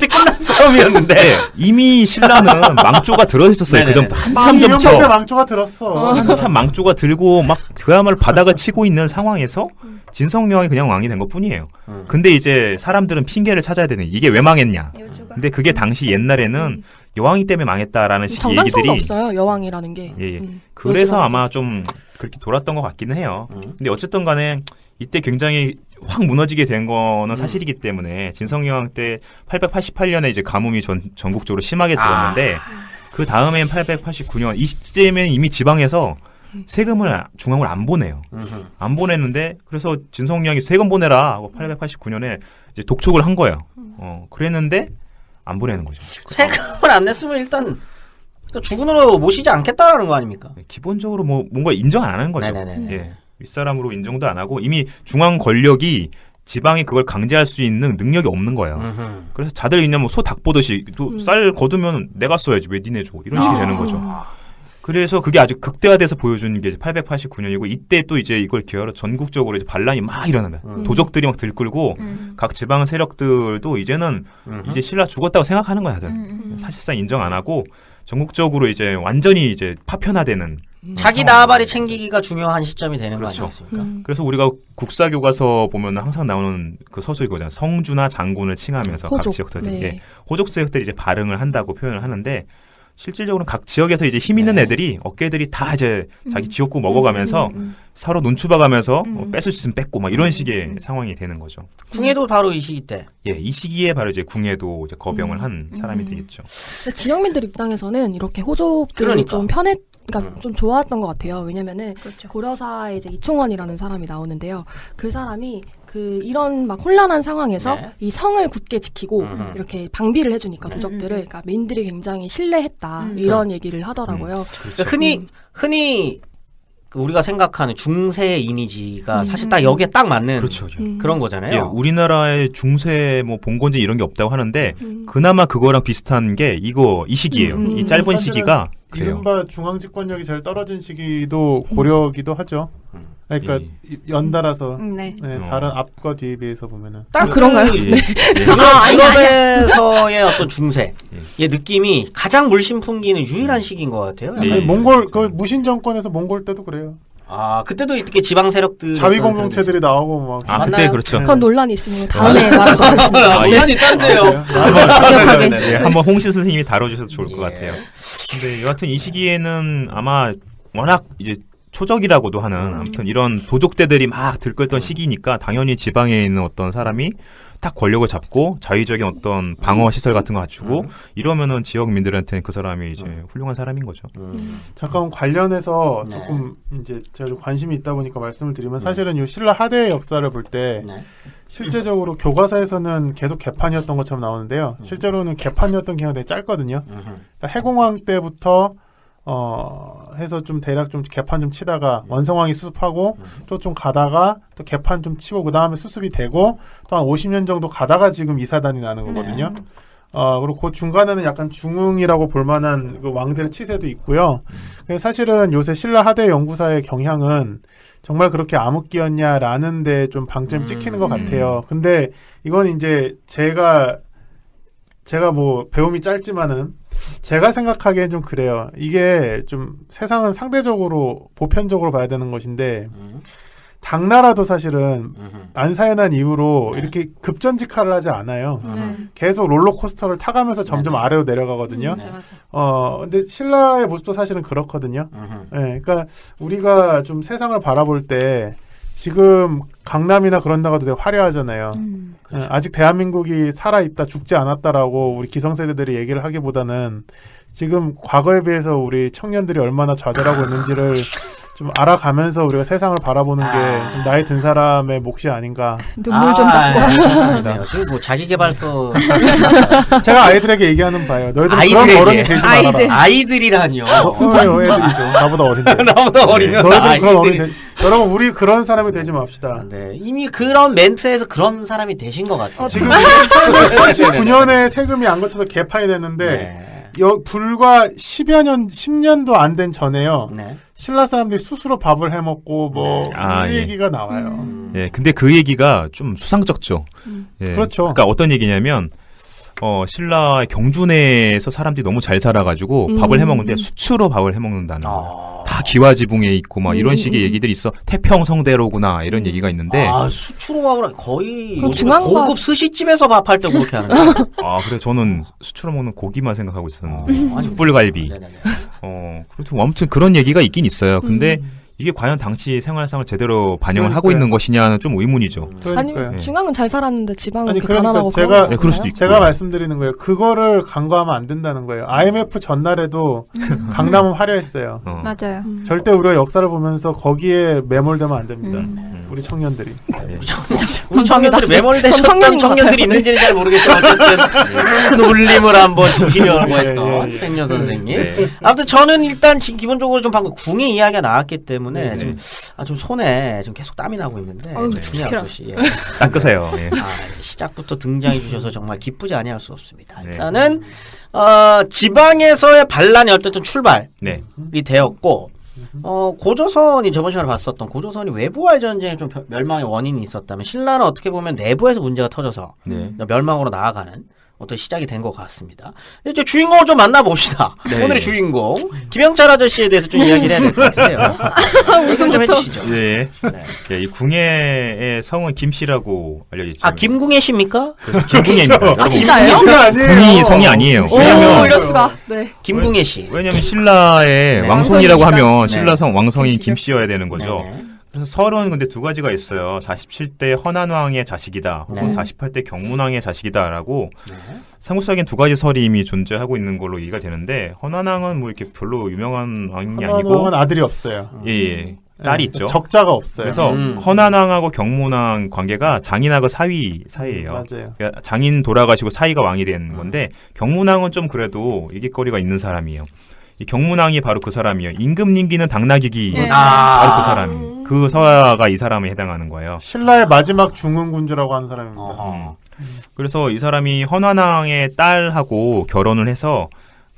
끝난 싸움이었는데. 이미 신라는 망조가 들어있었어요. 그 전부터 한참 전부터 이명박대 망조가 들었어. 한참 망조가 들고 막 그야말로 바닥을 치고 있는 상황에서 진성여왕이 그냥 왕이 된 것뿐이에요. 근데 이제 사람들은 핑계를 찾아야 되는 이게 왜 망했냐. 근데 그게 당시 옛날에는 여왕이 때문에 망했다라는 식의 정당성이 얘기들이 없어요. 여왕이라는 게. 예. 그래서 여주가 아마 좀 그렇게 돌았던 것 같기는 해요. 근데 어쨌든 간에 이때 굉장히 확 무너지게 된 거는 사실이기 때문에 진성여왕 때 888년에 이제 가뭄이 전국적으로 심하게 들었는데 그 다음엔 889년 이때면 이미 지방에서 세금을 중앙으로 안 보내요. 안 보냈는데 그래서 진성여왕이 세금 보내라 하고 889년에 이제 독촉을 한 거예요. 그랬는데 안 보내는 거죠. 세금을 안 냈으면 일단 주군으로 모시지 않겠다라는 거 아닙니까? 기본적으로 뭐 뭔가 인정 안 하는 거죠. 네네네. 예. 윗사람으로 인정도 안 하고 이미 중앙 권력이 지방이 그걸 강제할 수 있는 능력이 없는 거예요. 그래서 다들 그냥 뭐 소 닭 보듯이 쌀 거두면 내가 써야지 왜 니네 줘 이런 식이 되는 거죠. 그래서 그게 아주 극대화돼서 보여주는 게 889년이고 이때 또 이제 이걸 기회로 전국적으로 이제 반란이 막 일어난다. 도적들이 막 들끓고 각 지방 세력들도 이제는 이제 신라 죽었다고 생각하는 거야, 다들. 사실상 인정 안 하고 전국적으로 이제 완전히 이제 파편화되는 자기 나발이 챙기기가 중요한 시점이 되는 그렇죠. 거 아니겠습니까? 그래서 우리가 국사 교과서 보면 항상 나오는 그 서술 이거잖아요. 성주나 장군을 칭하면서 각 호족. 지역들이 네. 예, 호족 세력들이 이제 발흥을 한다고 표현을 하는데 실질적으로는 각 지역에서 이제 힘 있는 네. 애들이 어깨들이 다 이제 자기 지역구 먹어가면서 서로 눈치 봐가면서 뺏을 수 있으면 뺏고 막 이런 식의 상황이 되는 거죠. 궁예도 바로 이 시기 때. 예, 이 시기에 바로 이제 궁예도 이제 거병을 한 사람이 되겠죠. 근데 지역민들 입장에서는 이렇게 호족들이 그러니까. 좀 그러니까 좀 좋았던 것 같아요. 왜냐면은 그렇죠. 고려사에 이제 이총원이라는 사람이 나오는데요. 그 사람이 이런 막 혼란한 상황에서 네. 이 성을 굳게 지키고 이렇게 방비를 해주니까 도적들을, 그러니까 민들이 굉장히 신뢰했다 이런 얘기를 하더라고요. 그러니까 흔히 그 우리가 생각하는 중세의 이미지가 사실 딱 여기에 딱 맞는 그렇죠. 그런 거잖아요. 예, 우리나라의 중세 뭐 봉건제 이런 게 없다고 하는데 그나마 그거랑 비슷한 게 이 시기예요. 이 짧은 사실은 시기가 그래요. 이른바 중앙 집권력이 제일 떨어진 시기도 고려기도 하죠. 그러니까 연달아서 네. 네, 다른 앞과 뒤에 비해서 보면은 딱 그런가요? 예, 예. 유럽에서의 어떤 중세의 느낌이 가장 물씬 풍기는 유일한 시기인 것 같아요. 네. 아니, 몽골 그 무신 정권에서 몽골 때도 그래요. 아 그때도 이렇게 지방 세력들 자위 공동체들이 나오고 막 아 그때 맞나요? 그렇죠. 그건 논란이 있으면 다음에 말하도록 하겠습니다. 아, 예. 논란이 있다는데요. 강력하게. 네, 한번 홍신 선생님이 다뤄주셔도 좋을 것 예. 같아요. 근데 여하튼 이 시기에는 아마 워낙 이제 초적이라고도 하는 아무튼 이런 도적대들이 막 들끓던 시기니까 당연히 지방에 있는 어떤 사람이 딱 권력을 잡고 자위적인 어떤 방어 시설 같은 거 갖추고 이러면은 지역민들한테는 그 사람이 이제 훌륭한 사람인 거죠. 잠깐 관련해서 네. 조금 이제 제가 좀 관심이 있다 보니까 말씀을 드리면 사실은 이 신라 하대의 역사를 볼 때 네. 실제적으로 교과서에서는 계속 개판이었던 것처럼 나오는데요. 실제로는 개판이었던 경우가 되게 짧거든요. 그러니까 해공황 때부터 해서 좀 대략 좀 개판 좀 치다가 원성왕이 수습하고 또 좀 가다가 또 개판 좀 치고 그 다음에 수습이 되고 또 한 50년 정도 가다가 지금 이사단이 나는 거거든요. 그리고 그 중간에는 약간 중흥이라고 볼만한 그 왕들의 치세도 있고요. 그래서 사실은 요새 신라 하대 연구사의 경향은 정말 그렇게 암흑기였냐라는 데 좀 방점이 찍히는 것 같아요. 근데 이건 이제 제가 뭐 배움이 짧지만은 제가 생각하기엔 좀 그래요. 이게 좀 세상은 상대적으로 보편적으로 봐야 되는 것인데 당나라도 사실은 안사연한 이후로 이렇게 급전직하를 하지 않아요. 계속 롤러코스터를 타가면서 점점 아래로 내려가거든요. 근데 신라의 모습도 사실은 그렇거든요. 그러니까 우리가 좀 세상을 바라볼 때 지금 강남이나 그런 데가도 되게 화려하잖아요. 아직 대한민국이 살아있다, 죽지 않았다라고 우리 기성세대들이 얘기를 하기보다는 지금 과거에 비해서 우리 청년들이 얼마나 좌절하고 있는지를 좀 알아가면서 우리가 세상을 바라보는 게 좀 나이 든 사람의 몫이 아닌가. 눈물 좀 닦고. 네. 지금 뭐 자기개발서 제가 아이들에게 얘기하는 바예요. 너희들 그런 아이들에게. 어른이 되지 말아라. 아이들. 아이들이라뇨. 애들이죠. 나보다 어린데. 나보다 어리면 너희들 그런 어른이 아이들이. 여러분 우리 그런 사람이 되지 맙시다. 네, 이미 그런 멘트에서 그런 사람이 되신 것 같아요. 지금 1989년에 세금이 안 거쳐서 개판이 됐는데 불과 10년도 안 된 전에요. 네. 신라 사람들이 스스로 밥을 해 먹고 뭐 이 예. 얘기가 나와요. 예, 근데 그 얘기가 좀 수상쩍죠. 예, 그렇죠. 그러니까 어떤 얘기냐면 신라 경주내에서 사람들이 너무 잘 살아가지고 밥을 해먹는데 수추로 밥을 해먹는다는 거예요. 다 기와지붕에 있고 막 이런 식의 얘기들이 있어. 태평성대로구나 이런 얘기가 있는데. 수추로 밥을 거의 그럼 요즘 중앙밥- 고급 스시집에서 밥할 때 그렇게 하는 거예요. 그래 저는 수추로 먹는 고기만 생각하고 있었는데. 숯불갈비. 네네네. 그렇죠. 아무튼 그런 얘기가 있긴 있어요. 근데 이게 과연 당시 생활상을 제대로 반영을 하고 있는 것이냐는 좀 의문이죠. 아니 그러니까요. 중앙은 잘 살았는데 지방은 아니, 이렇게 그러니까 가난하고 제가- 그런 네, 그럴 수도 있고. 제가 말씀드리는 거예요. 그거를 간과하면 안 된다는 거예요. IMF 전날에도 강남은 화려했어요. 맞아요. 절대 우리가 역사를 보면서 거기에 매몰되면 안 됩니다. 우리 청년들이. 우리 청년들이 매몰되셨던 청년인 것 청년들이 있는지는 잘 모르겠지만 어쨌든 큰 울림을 한번 주시려고 예, 했던 예, 예. 백년 선생님. 네. 아무튼 저는 일단 지금 기본적으로 좀 방금 궁예 이야기가 나왔기 때문에 네. 좀 손에 좀 계속 땀이 나고 있는데 아유, 좀 중요한 시켜라. 것이 닦으세요. 예. 시작부터 등장해 주셔서 정말 기쁘지 아니할 수 없습니다. 네. 일단은 지방에서의 반란이 어쨌든 출발이 네. 되었고 고조선이 저번 시간에 봤었던 고조선이 외부와의 전쟁에 좀 멸망의 원인이 있었다면 신라는 어떻게 보면 내부에서 문제가 터져서 네. 멸망으로 나아가는 어떤 시작이 된 것 같습니다. 이제 주인공을 좀 만나봅시다. 네. 오늘의 주인공 김영철 아저씨에 대해서 좀 이야기를 해야 될 것 같은데요. 좀 해주시죠. 예. 네. 예, 이 궁예의 성은 김씨라고 알려져 있죠. 김궁예 씨입니까? 그래서 김궁예입니다. 진짜예요? 궁이 성이 아니에요. 오, 왜냐면 이럴 수가. 네. 김궁예 씨. 왜냐면 신라의 네. 왕손이라고 하면 네. 신라성 왕성인 김씨죠. 김씨여야 되는 거죠. 네. 그래서 설은 근데 두 가지가 있어요. 47대 헌안왕의 자식이다. 혹은 네. 48대 경문왕의 자식이다라고 네. 상국적인 두 가지 설이 이미 존재하고 있는 걸로 이해가 되는데 헌안왕은 뭐 이렇게 별로 유명한 왕이 아니고 하나는 아들이 없어요. 예, 딸이 있죠. 적자가 없어요. 그래서 헌안왕하고 경문왕 관계가 장인하고 사위 사이예요. 맞아요. 그러니까 장인 돌아가시고 사위가 왕이 된 건데 경문왕은 좀 그래도 이깃거리가 있는 사람이에요. 이 경문왕이 바로 그 사람이에요. 임금님기는 당나귀기 네. 바로 그 사람이. 그 서야가 이 사람에 해당하는 거예요. 신라의 마지막 중흥군주라고 하는 사람입니다. 어허. 그래서 이 사람이 헌안왕의 딸하고 결혼을 해서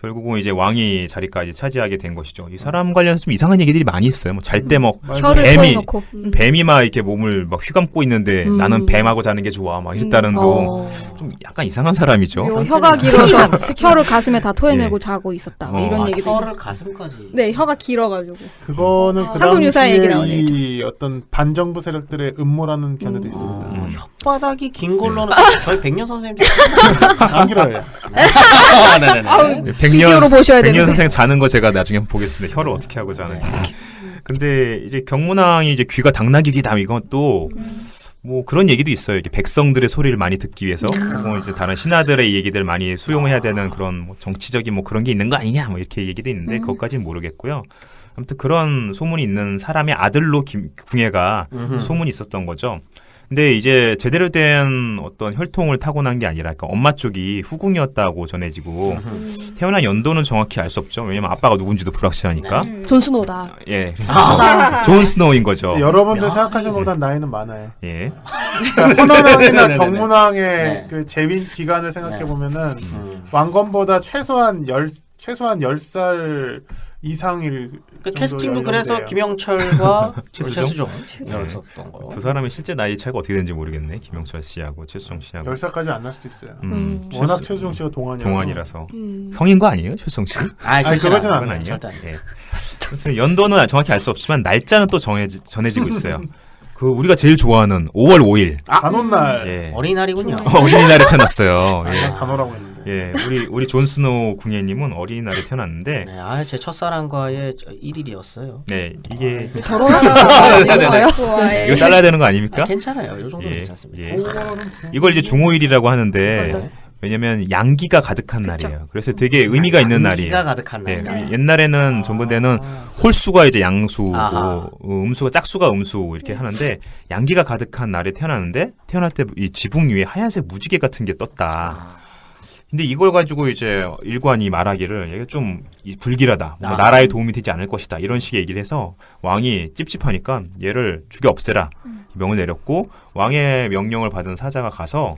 결국은 이제 왕이 자리까지 차지하게 된 것이죠. 이 사람 관련해서 좀 이상한 얘기들이 많이 있어요. 뭐 잘 때 막 혀를 뱀이- 털어놓고 뱀이 막 이렇게 몸을 막 휘감고 있는데 나는 뱀하고 자는 게 좋아 막 이랬다는 도 좀 약간 이상한 사람이죠. 요 혀가 길어서 혀를 가슴에 다 토해내고 자고 있었다. 뭐 이런 아, 얘기도. 혀를 가슴까지. 네, 혀가 길어가지고. 그거는 그 삼국 유사의 얘기 나오네, 당시에 이 어떤 반정부 세력들의 음모라는 견해도 있습니다. 혓바닥이 긴 걸로는 저희 백년 선생님 안 길어요. 네네네. 아우, 백년 비디오로 보셔야 백년 되는데. 선생 자는 거 제가 나중에 한번 보겠습니다. 혀를 어떻게 하고 자는지. 근데 이제 경문왕이 이제 귀가 당나귀기다 이것도 뭐 그런 얘기도 있어요. 이게 백성들의 소리를 많이 듣기 위해서 혹은 이제 다른 신하들의 얘기들 많이 수용해야 되는 그런 뭐 정치적인 뭐 그런 게 있는 거 아니냐 뭐 이렇게 얘기도 있는데 그것까지는 모르겠고요. 아무튼 그런 소문이 있는 사람의 아들로 궁예가 소문이 있었던 거죠. 근데 이제 제대로 된 어떤 혈통을 타고난 게 아니라 그러니까 엄마 쪽이 후궁이었다고 전해지고 태어난 연도는 정확히 알 수 없죠. 왜냐면 아빠가 누군지도 불확실하니까. 존 스노우다. 예. 진짜. 존 스노우인 거죠. 여러분들 생각하시는 것보다 나이는 많아요. 예. 그러니까 헌안왕이나 네네네. 경문왕의 네. 그 재위 기간을 생각해 네. 보면은 왕건보다 최소한 10살 이상일 그 정도 캐스팅도 그래서 연령대예요. 김영철과 최수종? 최수종이었었던 거. 두 사람의 실제 나이 차이가 어떻게 되는지 모르겠네. 김영철 씨하고 최수종 씨하고. 10살까지 안 날 수도 있어요. 최수- 워낙 최수종 씨가 동안이라서. 형인 거 아니에요, 최수종 씨? 아니 그거진 그건 않아요. 아니에요. 절대 아니에요. 예. 아무튼 연도는 정확히 알 수 없지만 날짜는 또 전해지고 있어요. 그 우리가 제일 좋아하는 5월 5일. 단오날. 예. 어린이날이군요. 어린이날에 태어났어요. 아, 예. 단오라고 했는데. 예, 우리 존 스노우 궁예님은 어린이날에 태어났는데, 네, 제 첫사랑과의 1일이었어요. 네 이게 결혼하셨어요? 이거 잘라야 되는 거 아닙니까? 괜찮아요. 이 정도는 예, 괜찮습니다. 예. 이걸 이제 중호일이라고 하는데 왜냐면 양기가 가득한 날이에요. 그래서 되게 의미가 있는 날이에요. 기가 가득한 네, 날. 옛날에는 전부대는 홀수가 이제 양수고 아하. 음수가 짝수가 음수 이렇게 하는데 양기가 가득한 날에 태어났는데 태어날 때 이 지붕 위에 하얀색 무지개 같은 게 떴다. 근데 이걸 가지고 이제 일관이 말하기를 얘가 좀 불길하다. 뭐 나라에 도움이 되지 않을 것이다. 이런 식의 얘기를 해서 왕이 찝찝하니까 얘를 죽여 없애라. 명을 내렸고 왕의 명령을 받은 사자가 가서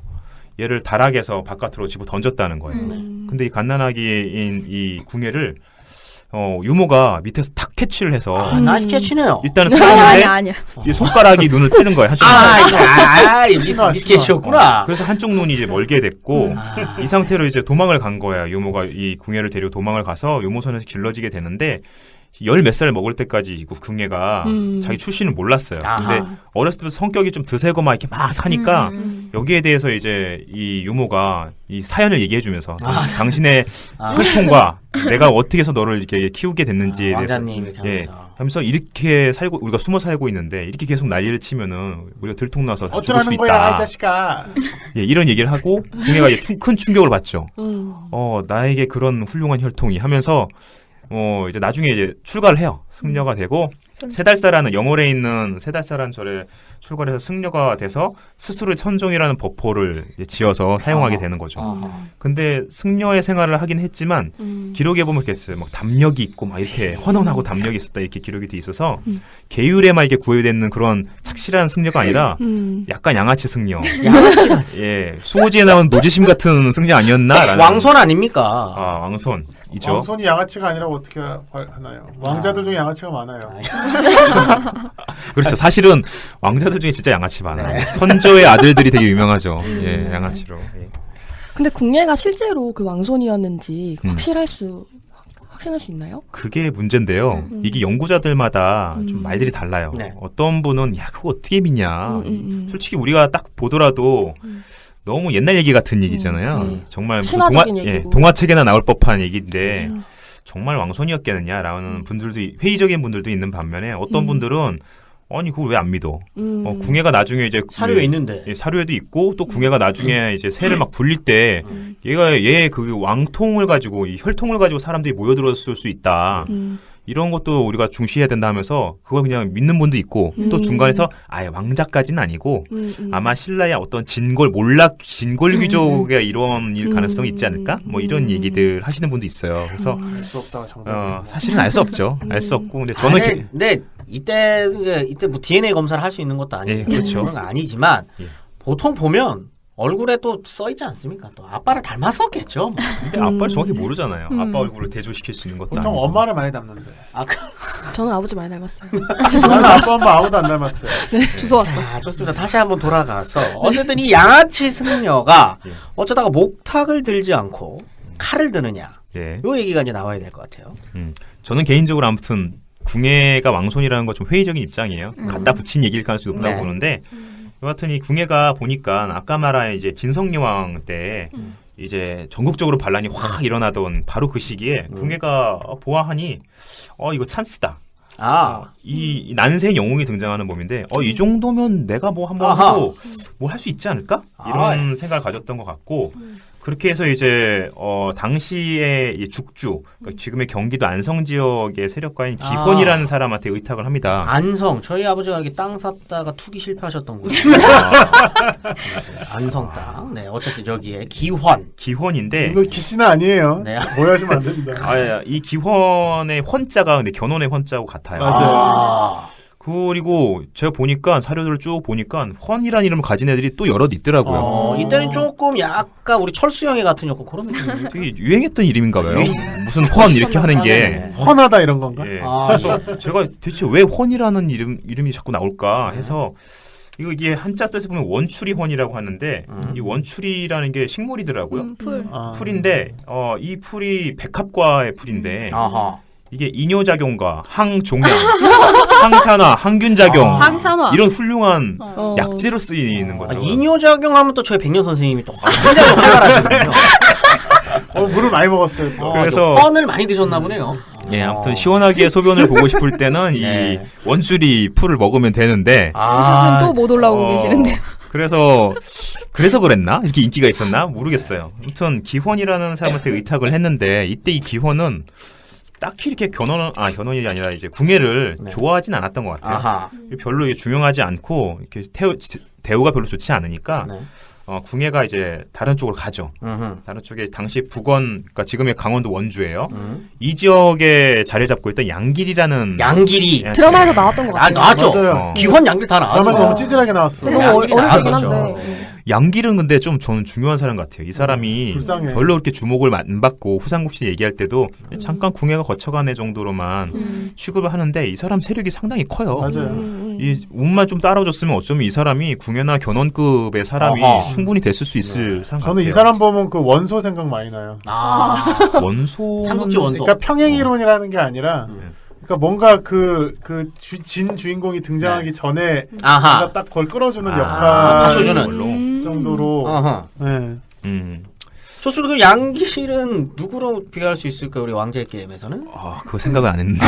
얘를 다락에서 바깥으로 집어 던졌다는 거예요. 근데 이 갓난아기인 이 궁예를 유모가 밑에서 탁 캐치를 해서 나이스 캐치네요. 일단은 아니야, 찾았는데 아니야. 이 손가락이 눈을 찌른 거예요. 한쪽 눈. 미스 캐치였구나. 그래서 한쪽 눈이 이제 멀게 됐고 이 상태로 이제 도망을 간 거예요. 유모가 이 궁예를 데리고 도망을 가서 유모선에서 길러지게 되는데 열 몇 살 먹을 때까지 이 궁예가 자기 출신을 몰랐어요. 근데 어렸을 때부터 성격이 좀 드세고 막 이렇게 막 하니까 여기에 대해서 이제 이 유모가 이 사연을 얘기해주면서 당신의 혈통과 내가 어떻게 해서 너를 이렇게 키우게 됐는지에 대해서 왕자님 이렇게 예, 하면서. 하면서 이렇게 살고 우리가 숨어 살고 있는데 이렇게 계속 난리를 치면은 우리가 들통나서 다 죽을 수 어쩌라는 거야, 이 있다. 자식아. 예, 이런 얘기를 하고 궁예가 이제 큰 충격을 받죠. 나에게 그런 훌륭한 혈통이 하면서 이제 나중에 이제 출가를 해요. 승려가 되고 세달사라는 영월에 있는 세달사라는 절에 출가를 해서 승려가 돼서 스스로 천종이라는 법호를 이제 지어서 사용하게 되는 거죠. 근데 승려의 생활을 하긴 했지만 기록에 보면 이렇게 있어요. 막 담력이 있고 막 이렇게 헌헌하고 담력이 있었다 이렇게 기록이 돼 있어서 계율에만 이렇게 구애되는 그런 착실한 승려가 아니라 약간 양아치 승려. 예, 수호지에 나온 노지심 같은 승려 아니었나라는. 왕손 아닙니까? 아, 왕손이죠. 왕손이 양아치가 아니라고 어떻게 하나요? 왕자들 중에 양아치가 많아요. 그렇죠. 사실은 왕자들 중에 진짜 양아치 많아요. 네. 선조의 아들들이 되게 유명하죠. 예, 양아치로. 예. 근데 궁예가 실제로 그 왕손이었는지 음. 확신할 수 있나요? 그게 문제인데요. 이게 연구자들마다 좀 음. 말들이 달라요. 네. 어떤 분은 야 그거 어떻게 믿냐. 솔직히 우리가 딱 보더라도 너무 옛날 얘기 같은 얘기잖아요. 정말 무슨 신화적인 얘기고. 동화책에나 나올 법한 얘기인데 정말 왕손이었겠느냐라는 분들도 회의적인 분들도 있는 반면에 어떤 분들은 아니 그걸 왜 안 믿어? 궁예가 나중에 이제 사료에 있는데. 예, 사료에도 있고 또 궁예가 나중에 이제 새를 막 불릴 때 얘 그 왕통을 가지고 이 혈통을 가지고 사람들이 모여들었을 수 있다. 이런 것도 우리가 중시해야 된다 하면서 그걸 그냥 믿는 분도 있고 또 중간에서 아예 왕자까지는 아니고 아마 신라의 어떤 진골 귀족의 이런 일 가능성이 있지 않을까? 뭐 이런 얘기들 하시는 분도 있어요. 그래서 알 수 없다가 정답. 사실은 알 수 없죠. 알 수 없고 근데 저는 근데 이때 뭐 DNA 검사를 할 수 있는 것도 아니고 예, 그렇죠. 그건 아니지만 예. 보통 보면 얼굴에 또 써 있지 않습니까? 또 아빠를 닮았었겠죠. 뭐. 근데 아빠를 정확히 모르잖아요. 아빠 얼굴을 대조시킬 수 있는 것도 보통 아니고. 엄마를 많이 닮는데. 저는 아버지 많이 닮았어요. 나는 아빠 엄마 아무도 안 닮았어요. 주소 왔어. 자, 좋습니다. 다시 한번 돌아가서 어쨌든 이 양아치 승려가 예. 어쩌다가 목탁을 들지 않고 칼을 드느냐. 예. 요 얘기가 이제 나와야 될 것 같아요. 저는 개인적으로 아무튼 궁예가 왕손이라는 거 좀 회의적인 입장이에요. 갖다 붙인 얘기일 가능성이 높다고 네. 보는데 여하튼 이 궁예가 보니까 아까 말한 이제 진성여왕 때 이제 전국적으로 반란이 확 일어나던 바로 그 시기에 궁예가 보아하니 이거 찬스다. 이 난생 영웅이 등장하는 몸인데 이 정도면 내가 뭐 한번 아하. 해도 뭘 할 수 있지 않을까? 이런 생각을 가졌던 것 같고 그렇게 해서 이제 당시에 이 죽주 그러니까 지금의 경기도 안성 지역의 세력가인 기헌이라는 사람한테 의탁을 합니다. 안성 저희 아버지가 여기 땅 샀다가 투기 실패하셨던 곳. 안성 땅. 네, 어쨌든 여기에 기헌인데 이거 기씨는 아니에요. 네. 오해하시면 안 됩니다. 이 기헌의 헌자가 근데 견훤의 헌자고 같아요. 맞아요. 그리고 제가 보니까 사료들을 쭉 보니까 헌이라는 이름을 가진 애들이 또 여럿 있더라고요. 이때는 조금 약간 우리 철수영애 같은 역할 그런 느낌. 되게 유행했던 이름인가 봐요. 무슨 헌 이렇게 하는 게. 헌하다 이런 건가? 예. 아, 그래서 제가 대체 왜 헌이라는 이름이 자꾸 나올까 해서 이게 한자 뜻을 보면 원추리헌이라고 하는데 이 원추리라는 게 식물이더라고요. 풀. 풀인데 이 풀이 백합과의 풀인데 아하. 이게 이뇨작용과 항종양, 항산화, 항균작용 항산화. 이런 훌륭한 어. 약재로 쓰이는 거죠. 이뇨작용하면 또 저희 백년 선생님이 또 굉장히 활발하시거든요. 물을 많이 먹었어요. 또. 그래서- 헌을 많이 드셨나 보네요. 예, 아무튼 시원하게 소변을 보고 싶을 때는 네. 이 원추리 풀을 먹으면 되는데 교수님 또 못 올라오고 계시는데요. 그래서 그랬나? 이렇게 인기가 있었나? 모르겠어요. 아무튼 기헌이라는 사람한테 의탁을 했는데 이때 이 기헌은 딱히 이렇게 견훤이 아니라 이제 궁예를 네. 좋아하진 않았던 것 같아요. 아하. 별로 이게 중요하지 않고 이렇게 대우가 별로 좋지 않으니까 네. 궁예가 이제 다른 쪽으로 가죠. 음흠. 다른 쪽에 당시 북원, 그러니까 지금의 강원도 원주예요. 음. 이 지역에 자리 잡고 있던 양길이라는 양길이. 예, 드라마에서 나왔던 것 같아요. 나왔죠. 맞아요. 기헌 양길 다 나왔죠. 드라마 너무 찌질하게 나왔어. 네. 너무 양길이 어리긴 나왔었죠. 한데. 양길은 근데 좀 저는 중요한 사람 같아요. 이 사람이 불쌍해. 별로 그렇게 주목을 안 받고 후삼국시 얘기할 때도 잠깐 궁예가 거쳐가네 정도로만 취급을 하는데 이 사람 세력이 상당히 커요. 맞아요. 이 운만 좀 따라줬으면 어쩌면 이 사람이 궁예나 견훤급의 사람이 어허. 충분히 됐을 수 있을 사람 같아요. 저는 이 사람 보면 그 원소 생각 많이 나요. 원소는 삼국지 원소. 그러니까 평행이론이라는 게 아니라 그러니까 뭔가 진 주인공이 등장하기 전에 아하. 내가 딱 그걸 끌어주는 아, 역할 받쳐주는 걸로. 정도로 어허. 네. 좋습니다. 그럼 양길은 누구로 비교할 수 있을까요? 우리 왕자의 게임에서는? 그거 생각을 안 했는데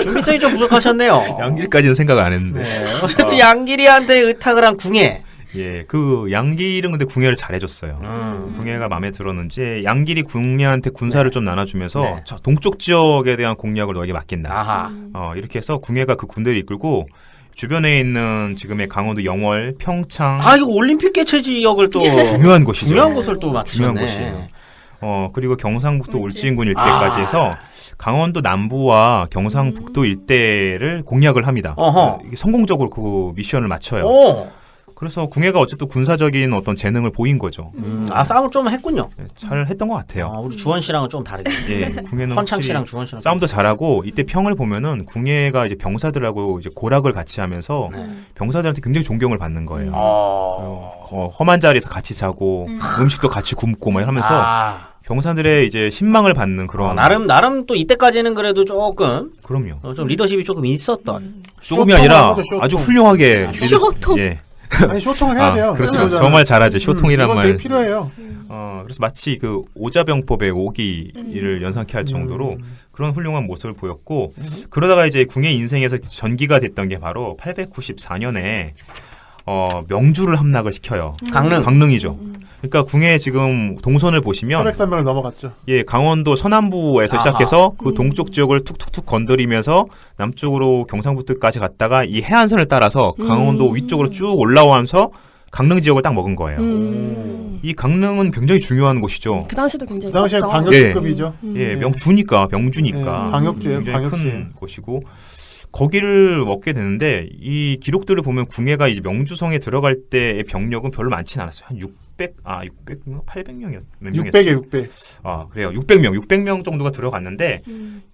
준비성이 좀 부족하셨네요. 양길까지는 생각을 안 했는데 네. 어쨌든 양길이한테 의탁을 한 궁예. 예, 그 양길은 근데 궁예를 잘해줬어요. 궁예가 마음에 들었는지 양길이 궁예한테 군사를 좀 나눠주면서 네. 저 동쪽 지역에 대한 공략을 너에게 맡긴다. 아하. 이렇게 해서 궁예가 그 군대를 이끌고 주변에 있는 지금의 강원도 영월, 평창 아 이거 올림픽 개최 지역을 또 중요한 곳이죠. 중요한 곳을 또 중요한 맡으셨네. 곳이에요. 그리고 경상북도 울진. 울진군 일대까지 아. 해서 강원도 남부와 경상북도 일대를 공략을 합니다. 어허. 이게 성공적으로 그 미션을 마쳐요. 오. 그래서 궁예가 어쨌든 군사적인 어떤 재능을 보인 거죠. 아 싸움을 좀 했군요. 네, 잘 했던 것 같아요. 우리 주원 씨랑은 좀 다르게. 예, 궁예는 헌창 확실히 씨랑 주원 씨랑 싸움도 잘하고 이때 평을 보면은 궁예가 이제 병사들하고 이제 고락을 같이 하면서 네. 병사들한테 굉장히 존경을 받는 거예요. 험한 자리에서 같이 자고 음식도 같이 굶고 막 하면서 아. 병사들의 이제 신망을 받는 그런 나름 또 이때까지는 그래도 조금 그럼요. 좀 리더십이 조금 있었던. 조금이 쇼통을 아니라 하죠, 쇼통. 아주 훌륭하게 쇼통. 예. 아니 쇼통을 해야 돼요. 그렇죠. 지도자는. 정말 잘하죠. 쇼통이란 이건 말. 되게 필요해요. 그래서 마치 그 오자병법의 오기를 연상케 할 정도로 그런 훌륭한 모습을 보였고 그러다가 이제 궁예 인생에서 전기가 됐던 게 바로 894년에 명주를 함락을 시켜요. 강릉이죠. 그러니까 궁예 지금 동선을 보시면 803명을 넘어갔죠. 예, 강원도 서남부에서 아하. 시작해서 그 동쪽 지역을 툭툭툭 건드리면서 남쪽으로 경상북도까지 갔다가 이 해안선을 따라서 강원도 위쪽으로 쭉 올라오면서 강릉 지역을 딱 먹은 거예요. 이 강릉은 굉장히 중요한 곳이죠. 그 당시도 굉장히 그 당시에 컸죠. 광역시급이죠. 예, 네. 명주니까 네, 광역주예요, 굉장히 광역시. 큰 곳이고 거기를 먹게 되는데 이 기록들을 보면 궁예가 이제 명주성에 들어갈 때의 병력은 별로 많지는 않았어요. 한 600명, 800명이었 몇 명이었죠? 600에 600. 그래요. 600명 정도가 들어갔는데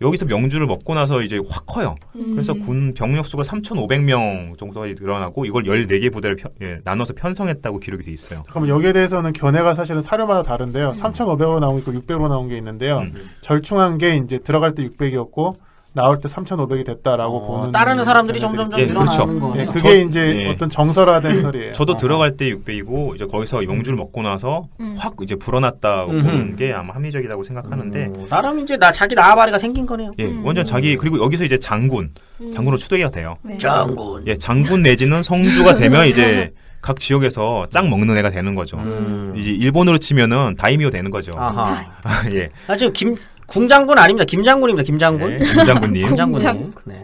여기서 명주를 먹고 나서 이제 확 커요. 그래서 군 병력 수가 3,500명 정도가 늘어나고 이걸 14개 부대를 나눠서 편성했다고 기록이 돼 있어요. 그럼 여기에 대해서는 견해가 사실은 사료마다 다른데요. 3,500으로 나온 게 있고 600으로 나온 게 있는데요. 절충한 게 이제 들어갈 때 600이었고 나올 때 3,500이 됐다라고 보는. 따르는 사람들이 견해들이 점점 예, 그렇죠. 늘어나는 거예요. 예, 그게 이제 예. 어떤 정설화된 설이에요. 저도 들어갈 때 600이고 이제 거기서 명주를 먹고 나서 확 이제 불어났다고 보는 게 아마 합리적이라고 생각하는데 나름 이제 자기 나아바리가 생긴 거네요. 예, 완전 자기 그리고 여기서 이제 장군으로 추대가 돼요. 네. 장군. 예, 장군 내지는 성주가 되면 이제 각 지역에서 짱 먹는 애가 되는 거죠. 이제 일본으로 치면은 다이미오 되는 거죠. 아하. 예, 지금 궁장군 아닙니다. 김장군입니다. 김장군. 네, 김장군님. 김장군님. 네.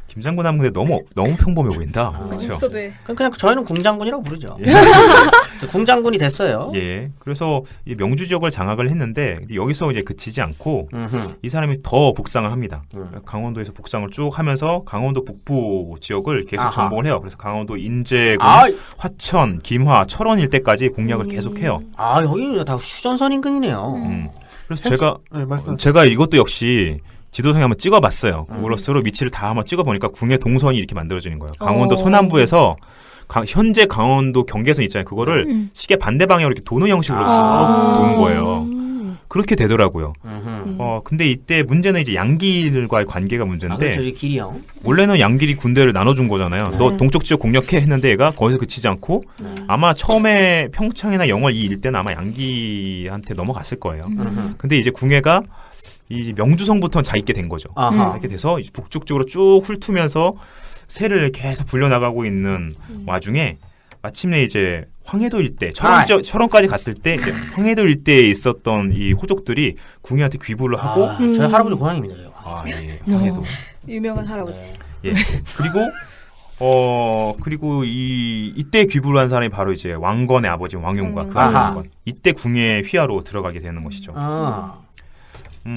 김장군 하면 근데 너무 평범해 보인다. 그렇죠. 섭섭해. 그냥 저희는 궁장군이라고 부르죠. 예. 그래서 궁장군이 됐어요. 예, 그래서 이 명주 지역을 장악을 했는데 여기서 이제 그치지 않고 음흠. 이 사람이 더 북상을 합니다. 강원도에서 북상을 쭉 하면서 강원도 북부 지역을 계속 아하. 정복을 해요. 그래서 강원도 인제군, 아, 화천, 김화, 철원 일대까지 공략을 계속해요. 여기 다 휴전선 인근이네요. 그래서 네, 말씀. 제가 이것도 역시 지도상에 한번 찍어봤어요. 구글어스로 위치를 다 한번 찍어보니까 궁예 동선이 이렇게 만들어지는 거예요. 강원도 서남부에서 현재 강원도 경계선 있잖아요. 그거를 시계 반대 방향으로 이렇게 도는 형식으로 쭉 도는 거예요. 그렇게 되더라고요. 근데 이때 문제는 이제 양길과의 관계가 문제인데 저기 길이요. 원래는 양길이 군대를 나눠준 거잖아요. 너 동쪽 지역 공략해 했는데 얘가 거기서 그치지 않고 아마 처음에 평창이나 영월 이 일대는 아마 양기한테 넘어갔을 거예요. 근데 이제 궁예가 이 명주성부터는 자기게 된 거죠. 이렇게 돼서 이제 북쪽 쪽으로 쭉 훑으면서 세를 계속 불려나가고 있는 와중에 마침내 이제 황해도 일대 철원까지 갔을 때 이제 황해도 일대에 있었던 이 호족들이 궁예한테 귀부를 하고 저희 할아버지 고향입니다. 예, 황해도. 유명한 할아버지. 예. 그리고 이때 귀부를 한 사람이 바로 이제 왕건의 아버지 왕용과 그 왕건. 이때 궁예 휘하로 들어가게 되는 것이죠.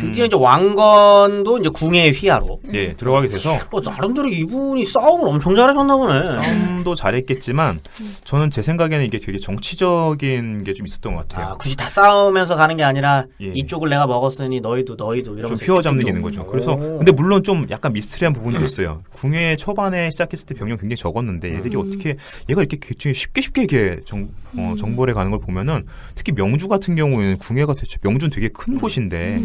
드디어 이제 왕건도 이제 궁예의 휘하로. 예, 들어가게 돼서 나름대로 이분이 싸움을 엄청 잘하셨나 보네. 싸움도 잘했겠지만 저는 제 생각에는 이게 되게 정치적인 게 좀 있었던 것 같아요. 굳이 다 싸우면서 가는 게 아니라 예. 이쪽을 내가 먹었으니 너희도 좀 이러면서 휘어잡는 게 있는 거죠. 그래서 근데 물론 좀 약간 미스테리한 부분도 있어요. 궁예 초반에 시작했을 때 병력 굉장히 적었는데 얘들이 어떻게 얘가 이렇게 쉽게 이렇게 정벌에 가는 걸 보면은 특히 명주 같은 경우에는 궁예가 대체 명주는 되게 큰 곳인데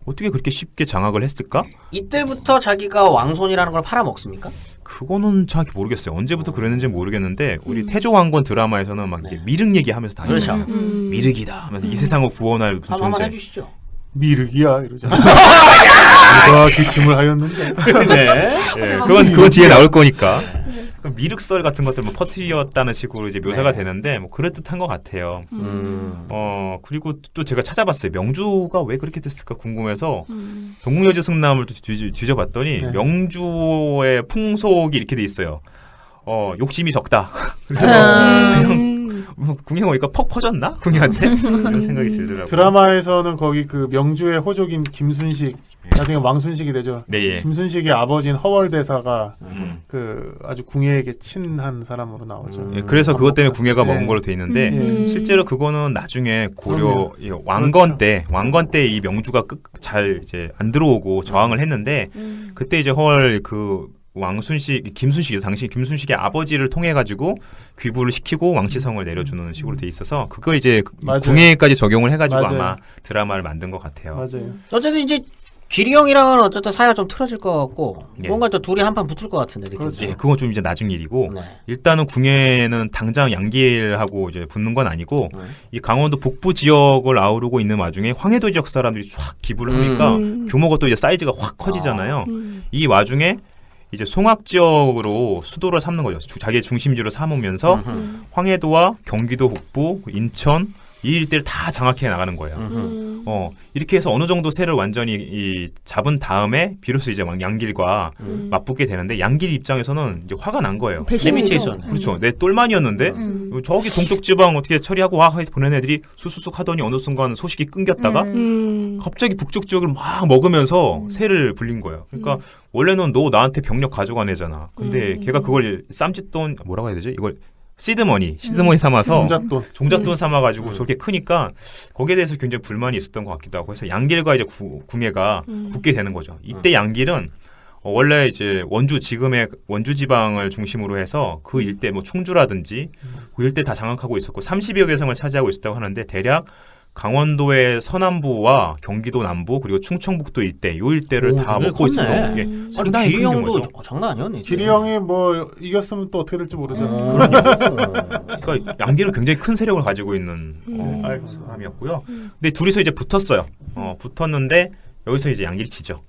어떻게 그렇게 쉽게 장악을 했을까? 이때부터 자기가 왕손이라는 걸 팔아먹습니까? 그거는 정확히 모르겠어요. 언제부터 그랬는지 모르겠는데 우리 태조왕건 드라마에서는 막 이제 미륵 얘기하면서 다니죠. 그렇죠. 미륵이다 하면서 이 세상을 구원할 무슨 한번 존재. 해주시죠. 미륵이야 이러잖아. 누가 기침을 하였는데. 네. 예, 그건 뒤에 나올 거니까. 미륵설 같은 것들 뭐 퍼뜨렸다는 식으로 이제 묘사가 되는데 뭐 그럴 듯한 것 같아요. 그리고 또 제가 찾아봤어요. 명주가 왜 그렇게 됐을까 궁금해서 동국여주 승남을 또 뒤져봤더니 네. 명주의 풍속이 이렇게 돼 있어요. 욕심이 적다. 그래서 뭐 궁예가 오니까 퍽 퍼졌나? 궁예한테? 이런 생각이 들더라고요. 드라마에서는 거기 그 명주의 호족인 김순식 나중에 왕순식이 되죠. 네, 예. 김순식의 아버지인 허월대사가 그 아주 궁예에게 친한 사람으로 나오죠. 예, 그래서 그것 때문에 궁예가 네. 먹은 걸로 돼 있는데 실제로 그거는 나중에 고려 그럼요. 왕건 때 이 명주가 잘 이제 안 들어오고 저항을 했는데 그때 이제 김순식이 당시 김순식의 아버지를 통해 가지고 귀부를 시키고 왕시성을 내려주는 식으로 돼 있어서 그걸 이제 맞아요. 궁예까지 적용을 해가지고 맞아요. 아마 드라마를 만든 것 같아요. 맞아요. 어쨌든 이제 기리 형이랑은 어쨌든 사이가 좀 틀어질 것 같고 예. 뭔가 또 둘이 한판 붙을 것 같은데 그렇죠. 예, 그건 좀 이제 나중 일이고 네. 일단은 궁예는 당장 양길하고 이제 붙는 건 아니고 이 강원도 북부 지역을 아우르고 있는 와중에 황해도 지역 사람들이 쫙 기부를 하니까 규모가 또 이제 사이즈가 확 커지잖아요. 이 와중에 이제 송악 지역으로 수도를 삼는 거죠. 자기의 중심지로 삼으면서 황해도와 경기도 북부, 인천 이 일대를 다 장악해 나가는 거예요. 이렇게 해서 어느 정도 세를 완전히 잡은 다음에 비로소 이제 양길과 맞붙게 되는데 양길 입장에서는 이제 화가 난 거예요. 리미테이션. 그렇죠. 내 똘만이었는데 저기 동쪽 지방 어떻게 처리하고 와 해서 보낸 애들이 수수숙 하더니 어느 순간 소식이 끊겼다가 갑자기 북쪽 지역을 막 먹으면서 세를 불린 거예요. 그러니까 원래는 너 나한테 병력 가져간 애잖아. 근데 걔가 그걸 쌈짓돈 뭐라고 해야 되지? 이걸 시드머니 삼아서 종잣돈 삼아가지고 저렇게 크니까 거기에 대해서 굉장히 불만이 있었던 것 같기도 하고 해서 양길과 이제 궁예가 붙게 되는 거죠. 이때 양길은 원래 이제 지금의 원주 지방을 중심으로 해서 그 일대 뭐 충주라든지 그 일대 다 장악하고 있었고 30여 개 성을 차지하고 있었다고 하는데 대략 강원도의 서남부와 경기도 남부 그리고 충청북도 일대 요 일대를 다 먹고 있었던 게 상당히 기리 큰 형도 규모죠. 장난 아니었네. 기리 형이 뭐 이겼으면 또 어떻게 될지 모르죠. 그러니까 양길은 굉장히 큰 세력을 가지고 있는 사람이었고요. 근데 둘이서 이제 붙었어요. 붙었는데 여기서 이제 양길이 지죠.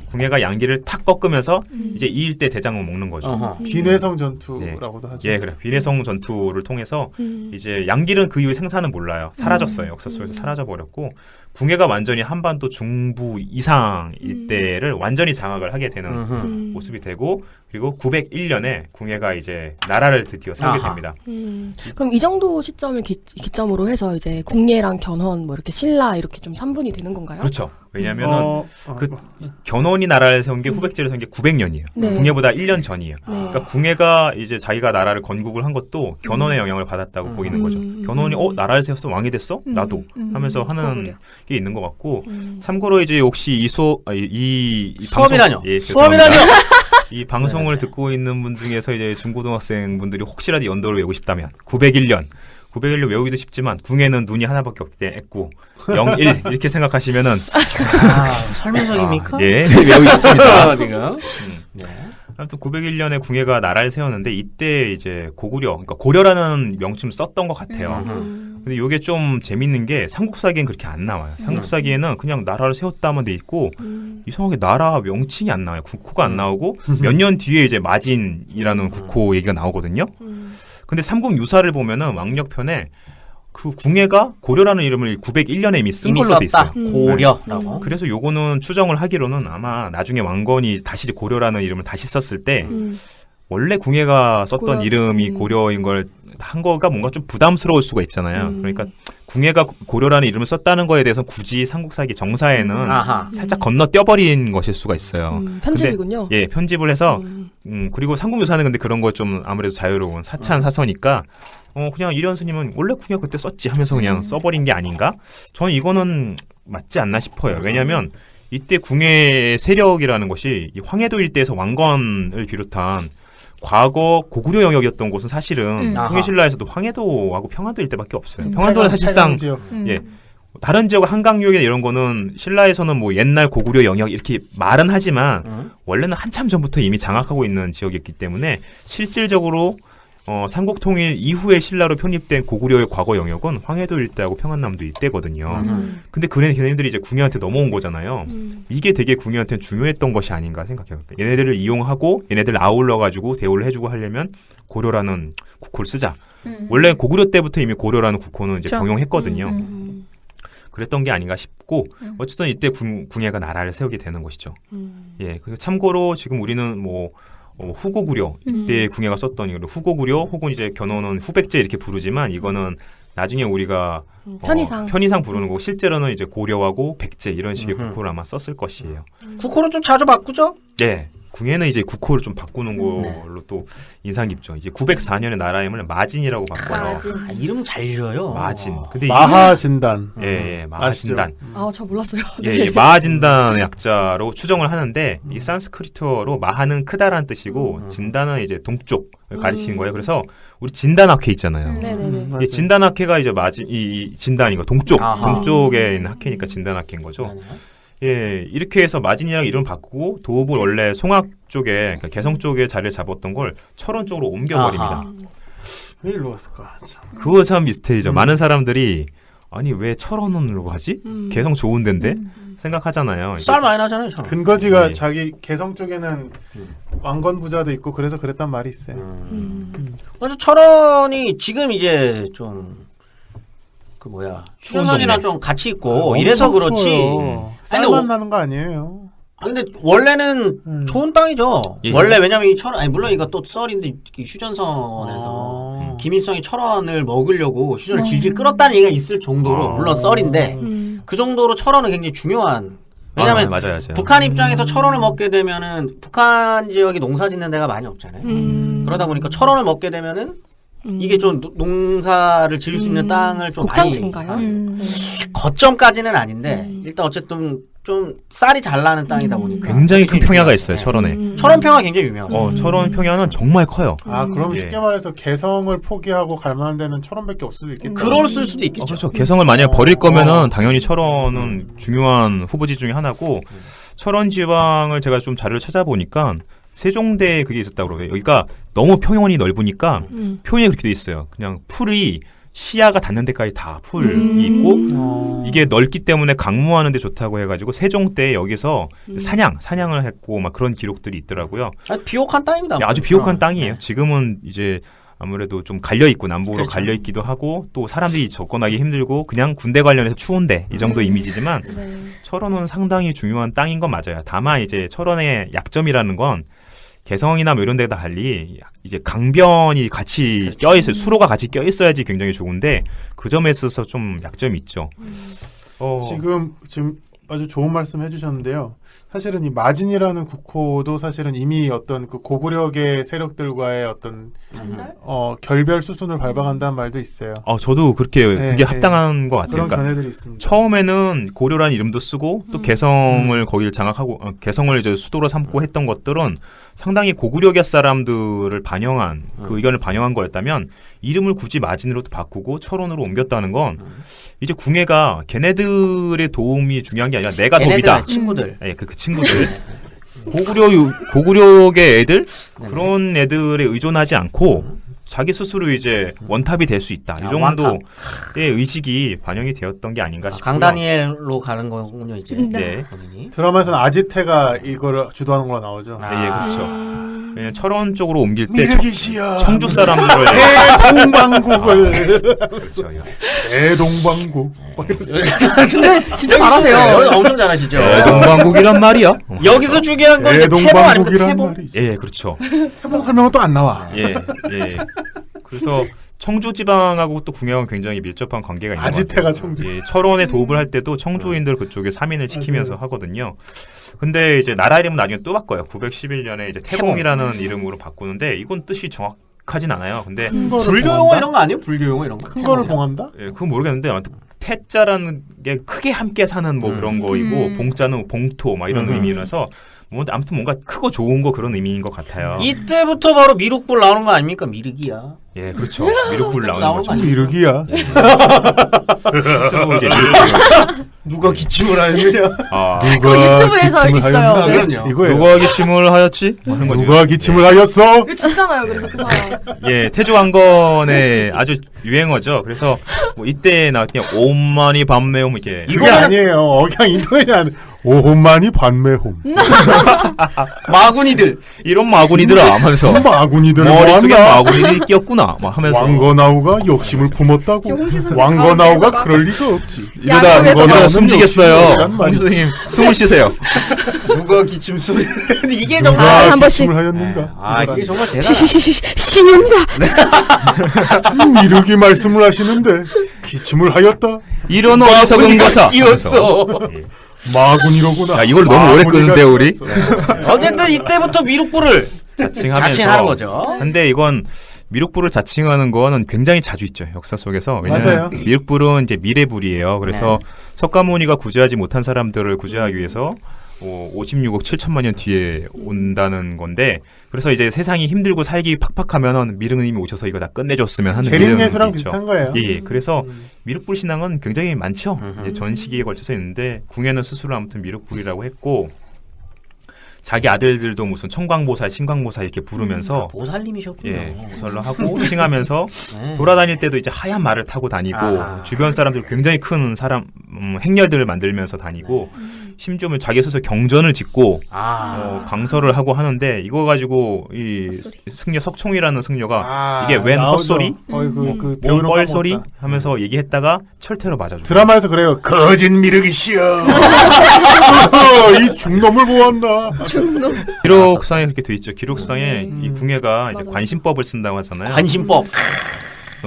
궁예가 양길을 탁 꺾으면서 이제 이 일대 대장을 먹는 거죠. 비내성 전투라고도 하죠. 예, 그래. 비내성 전투를 통해서 이제 양길은 그 이후에 생사는 몰라요. 사라졌어요. 역사 속에서 사라져 버렸고 궁예가 완전히 한반도 중부 이상 일대를 완전히 장악을 하게 되는 모습이 되고 그리고 901년에 궁예가 이제 나라를 드디어 세우게 됩니다. 그럼 이 정도 시점을 기점으로 해서 이제 궁예랑 견훤 뭐 이렇게 신라 이렇게 좀 3분이 되는 건가요? 그렇죠. 왜냐하면은 견훤이 나라를 세운 게 후백제를 세운 게 900년이에요. 네. 궁예보다 1년 전이에요. 네. 그러니까 궁예가 이제 자기가 나라를 건국을 한 것도 견훤의 영향을 받았다고 보이는 거죠. 견훤이 나라를 세웠어 왕이 됐어 나도 하면서 하는 게 있는 것 같고 참고로 이제 혹시 이 수업이라뇨? 예, 수업이라뇨? 이 방송을 듣고 있는 분 중에서 이제 중고등학생 분들이 혹시라도 연도를 외우고 싶다면 901년 외우기도 쉽지만 궁예는 눈이 하나밖에 없기 때문에 했고 01 이렇게 생각하시면은 설문석입니까? 예, 외우기 쉽습니다. 지금. 네. 아무튼 901년에 궁예가 나라를 세웠는데 이때 이제 그러니까 고려라는 명칭을 썼던 것 같아요. 근데 이게 좀 재밌는 게 삼국사기엔 그렇게 안 나와요. 삼국사기에는 그냥 나라를 세웠다만 돼 있고 이상하게 나라 명칭이 안 나와요. 국호가 안 나오고 몇 년 뒤에 이제 마진이라는 국호 얘기가 나오거든요. 근데 삼국유사를 보면은 왕력편에 그 궁예가 고려라는 이름을 901년에 이미 쓴 걸로 돼 있어요. 고려라고. 그래서 요거는 추정을 하기로는 아마 나중에 왕건이 다시 이제 고려라는 이름을 다시 썼을 때 원래 궁예가 썼던 이름이 고려인 걸 한 거가 뭔가 좀 부담스러울 수가 있잖아요. 그러니까 궁예가 고려라는 이름을 썼다는 거에 대해서 굳이 삼국사기 정사에는 살짝 건너뛰어버린 것일 수가 있어요. 편집이군요. 근데, 예, 편집을 해서 그리고 삼국유사는 근데 그런 거 좀 아무래도 자유로운 사찬사서니까 그냥 이련 스님은 원래 궁예가 그때 썼지 하면서 그냥 써버린 게 아닌가? 저는 이거는 맞지 않나 싶어요. 왜냐하면 이때 궁예 세력이라는 것이 이 황해도 일대에서 왕건을 비롯한 과거 고구려 영역이었던 곳은 사실은 통일신라에서도 황해도하고 평안도 일대밖에 없어요. 평안도는 사실상 예, 다른 지역 한강유역이나 이런 거는 신라에서는 뭐 옛날 고구려 영역 이렇게 말은 하지만 원래는 한참 전부터 이미 장악하고 있는 지역이었기 때문에 실질적으로 삼국통일 이후에 신라로 편입된 고구려의 과거 영역은 황해도 일대하고 평안남도 일대거든요. 근데 걔네들이 이제 궁예한테 넘어온 거잖아요. 이게 되게 궁예한테는 중요했던 것이 아닌가 생각해요. 얘네들을 이용하고 얘네들 아울러 가지고 대우를 해주고 하려면 고려라는 국호를 쓰자. 원래 고구려 때부터 이미 고려라는 국호는 이제 그쵸. 병용했거든요. 그랬던 게 아닌가 싶고 어쨌든 이때 궁예가 나라를 세우게 되는 것이죠. 예, 그리고 참고로 지금 우리는 뭐 후고구려 이때 궁예가 썼던 이거를 후고구려 혹은 이제 견훤은 후백제 이렇게 부르지만 이거는 나중에 우리가 편의상 부르는 거고 실제로는 이제 고려하고 백제 이런 식의 국호를 아마 썼을 것이에요. 국호를 좀 자주 바꾸죠? 예. 궁예는 이제 국호를 좀 바꾸는 걸로 또 인상 깊죠. 이제 904년에 나라 이름을 마진이라고 바꿔요. 아, 이름 잘 지어요. 마진. 근데 마하진단. 예, 마하진단. 저 몰랐어요. 예, 마하진단의 약자로 추정을 하는데 이 산스크리트어로 마하는 크다라는 뜻이고 진단은 이제 동쪽을 가리키는 거예요. 그래서 우리 진단학회 있잖아요. 네네네. 이 진단학회가 이제 이 진단이고 동쪽, 아하. 동쪽에 있는 학회니까 진단학회인 거죠. 예, 이렇게 해서 마진이랑 이름 바꾸고 도읍을 원래 송악 쪽에, 그러니까 개성 쪽에 자리를 잡았던 걸 철원 쪽으로 옮겨버립니다. 왜 일로 갔을까? 참. 그거 참 미스테리죠. 많은 사람들이 아니 왜 철원으로 가지? 개성 좋은 데인데 생각하잖아요. 쌀 많이 나잖아요. 저는. 근거지가 네. 자기 개성 쪽에는 왕건 부자도 있고 그래서 그랬단 말이 있어요. 그래서 철원이 지금 이제 좀 그 뭐야 휴전선이랑 좀 같이 있고 이래서 그렇지. 쌀만 나는 거 아니에요? 근데 원래는 좋은 땅이죠. 예. 원래 왜냐면 이 철원 물론 이거 또 썰인데 이 휴전선에서 김일성이 철원을 먹으려고 휴전을 질질 끌었다는 얘기가 있을 정도로 물론 썰인데 그 정도로 철원은 굉장히 중요한. 왜냐면 맞아요. 북한 입장에서 철원을 먹게 되면은 북한 지역이 농사 짓는 데가 많이 없잖아요. 그러다 보니까 철원을 먹게 되면은 이게 좀 농사를 지을 수 있는 땅을 좀 곡장지인가요? 거점까지는 아닌데 일단 어쨌든 좀 쌀이 잘 나는 땅이다 보니까 굉장히 큰 평야가 중요해요. 있어요. 네. 철원에. 철원 평야 굉장히 유명하죠. 철원 평야는 정말 커요. 그럼 예. 쉽게 말해서 개성을 포기하고 갈 만한 데는 철원밖에 없을 수도 있겠다. 그럴 수도 있겠죠. 그렇죠. 개성을 만약에 버릴 거면은 당연히 철원은 중요한 후보지 중에 하나고 철원 지방을 제가 좀 자료를 찾아보니까 세종대에 그게 있었다고 그래요. 여기가 너무 평원이 넓으니까 표현이 그렇게 돼 있어요. 그냥 풀이 시야가 닿는 데까지 다 풀이 있고 이게 넓기 때문에 강무하는 데 좋다고 해가지고 세종 때 여기서 사냥을 했고 막 그런 기록들이 있더라고요. 비옥한 땅입니다. 아주 비옥한 땅이에요. 지금은 이제 아무래도 좀 갈려 있고 남북으로 그렇죠. 갈려 있기도 하고 또 사람들이 접근하기 힘들고 그냥 군대 관련해서 추운데 이 정도 이미지지만 철원은 상당히 중요한 땅인 건 맞아요. 다만 이제 철원의 약점이라는 건 개성이나 뭐 이런 데다 달리 이제 강변이 같이 껴있어요. 수로가 같이 껴있어야지 굉장히 좋은데 그 점에 있어서 좀 약점이 있죠. 지금 아주 좋은 말씀 해주셨는데요. 사실은 이 마진이라는 국호도 사실은 이미 어떤 그 고구려계 세력들과의 어떤 결별 수순을 밟아간다는 말도 있어요. 저도 그렇게 네, 그게 합당한 것 같아요. 그런 그러니까 견해들이 있습니다. 처음에는 고려라는 이름도 쓰고 또 개성을 거기를 장악하고 개성을 이제 수도로 삼고 했던 것들은 상당히 고구려계 사람들을 반영한 그 의견을 반영한 거였다면 이름을 굳이 마진으로 바꾸고 철원으로 옮겼다는 건 이제 궁예가 걔네들의 도움이 중요한 게 아니라 내가 돕이다. 친구들. 예, 그 친구들. 고구려계 애들 그런 애들에 의존하지 않고 자기 스스로 이제 원탑이 될 수 있다. 이 정도의 의식이 반영이 되었던 게 아닌가 싶고요. 강다니엘로 가는 거군요 이제. 네. 본인이. 드라마에서는 아지테가 이걸 주도하는 걸로 나오죠. 예, 그렇죠. 왜냐면 철원 쪽으로 옮길 때 미르기시여 청주 사람들을 대동방국을 그렇죠. 대동방국 근데 진짜 잘하세요. 엄청 잘하시죠. 대동방국이란 말이야. 여기서 중요한 건 이제 태봉 아닙니까? 대동방국이란 태봉. 말이지. 예, 그렇죠. 태봉 설명은 또 안 나와. 예. 그래서 청주 지방하고 또 궁예와 굉장히 밀접한 관계가 있는 것 아지테가 같아요. 청주. 예, 철원에 도읍을 할 때도 청주인들 그쪽에 3인을 지키면서 하거든요. 근데 이제 나라 이름은 나중에 또 바꿔요. 911년에 이제 태봉이라는 이름으로 바꾸는데 이건 뜻이 정확하진 않아요. 근데 불교 용어 이런 거 아니에요? 불교 용어 이런 거. 큰 거를 봉한다? 예, 그건 모르겠는데 아무튼 태자라는 게 크게 함께 사는 뭐 그런 거이고 봉자는 봉토 막 이런 의미라서 뭐 아무튼 뭔가 크고 좋은 거 그런 의미인 것 같아요. 이때부터 바로 미륵불 나오는 거 아닙니까? 미륵이야. 예, 그렇죠. 미륵불 나오는 나오는 거죠. 거 아니에요? 미륵이야. 그래서 이제 미륵불 누가 기침을 하느냐? 아, 누가 유튜브에서 기침을 있어요. 하였나? 그럼요. 이거예요. 누가 기침을 하였지? 뭐 하는 거죠. 누가 기침을 하였어? 이거 죽잖아요. 그래서 그 사람. 예, 태조왕건의 아주 유행어죠. 그래서 뭐 이때 나왔던 오만이 밤매움 이게 그게 아니에요. 그냥 인터넷이 안 오혼만이 반매홈. 마구니들. 이런 마구니들아 하면서 마구니들 머릿속에 뭐한다? 마구니들이 끼었구나 막 하면서 왕건아우가 욕심을 품었다고. 지금 홍시 선생님 왕건아우가 가운데서 그럴 리가 없지. 이러다 양쪽에서 이러다 막 숨지겠어요. 욕심을 홍 말이지. 선생님 숨을 쉬세요. 누가 기침 소리. 이게 누가 정말. 한 번씩. 기침을 하였는가? 아 이게 정말 대단. 신용사. 이르기 말씀을 하시는데 기침을 하였다. 이런 어리석은 거사. 끼었어. 예. 마군이로구나. 야, 이걸 너무 오래 마군이가 끄는데요, 우리? 끼었어. 어쨌든 이때부터 미륵불을 자칭하면서 자칭하는 거죠. 근데 이건 미륵불을 자칭하는 거는 굉장히 자주 있죠 역사 속에서. 왜냐면 맞아요. 미륵불은 이제 미래불이에요. 그래서 네. 석가모니가 구제하지 못한 사람들을 구제하기 위해서 56억 7천만 년 뒤에 온다는 건데, 그래서 이제 세상이 힘들고 살기 팍팍하면은 미륵님이 오셔서 이거 다 끝내줬으면 하는 재림예수랑 믿음이 있죠. 비슷한 거예요. 예, 그래서 미륵불 신앙은 굉장히 많죠. 음흠. 이제 전 시기에 걸쳐서 있는데 궁에는 스스로 아무튼 미륵불이라고 했고, 자기 아들들도 무슨 청광보살, 신광보살 이렇게 부르면서 보살님이셨군요. 예, 보살로 하고 칭하면서 네. 돌아다닐 때도 이제 하얀 말을 타고 다니고 아하. 주변 사람들 굉장히 큰 사람 행렬들을 만들면서 다니고 심지어 자기 스스로 경전을 짓고 강설을 하고 하는데, 이거 가지고 이 승려 석총이라는 승려가 이게 웬 나오죠. 헛소리? 그 뭔 배우는 뻘소리? 까먹었다. 하면서 얘기했다가 철퇴로 맞아주고. 드라마에서 그래요. 거짓 미륵이시여. 이 중놈을 보았나. 기록상에 그렇게 돼 있죠. 기록상에 이 궁예가 이제 맞아. 관심법을 쓴다고 하잖아요. 관심법.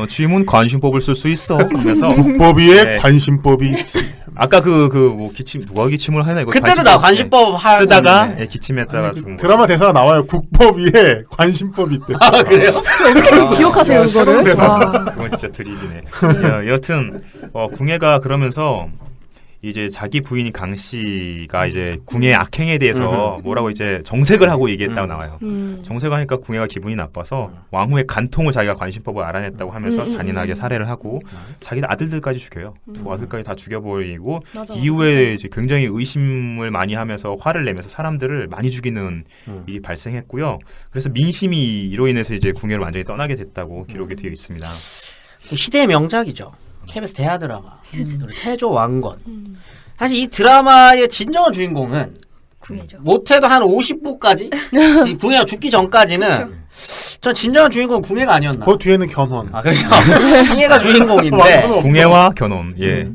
주임은 관심법을 쓸 수 있어. 그래서 국법위에 네. 관심법이 있지. 아까 뭐 기침 누가 기침을 하나 이거 그때도 나 관심법 하는 쓰다가 건데. 예, 기침했다가 죽은 거. 드라마 대사가 나와요. 국법위에 관심법이 있대. 아 그래요? 어떻게 기억하세요 새로운 그거를? 대사. 와. 그건 진짜 드립이네. 여튼 궁예가 그러면서 이제 자기 부인이 강 씨가 이제 궁예의 악행에 대해서 뭐라고 이제 정색을 하고 얘기했다고 나와요. 정색을 하니까 궁예가 기분이 나빠서 왕후의 간통을 자기가 관심법을 알아냈다고 하면서 잔인하게 살해를 하고 자기 아들들까지 죽여요. 두 아들까지 다 죽여버리고 맞아. 이후에 이제 굉장히 의심을 많이 하면서 화를 내면서 사람들을 많이 죽이는 일이 발생했고요. 그래서 민심이 이로 인해서 이제 궁예를 완전히 떠나게 됐다고 기록이 되어 있습니다. 시대의 명작이죠. KBS 대하 드라마. 그리고 태조 왕건. 사실 이 드라마의 진정한 주인공은 궁예죠. 못해도 한 50부까지 이 궁예가 죽기 전까지는 전 진정한 주인공은 궁예가 아니었나. 그 뒤에는 견훤. 아 그렇죠. 궁예가 주인공인데 왕건 궁예와 견훤. 예.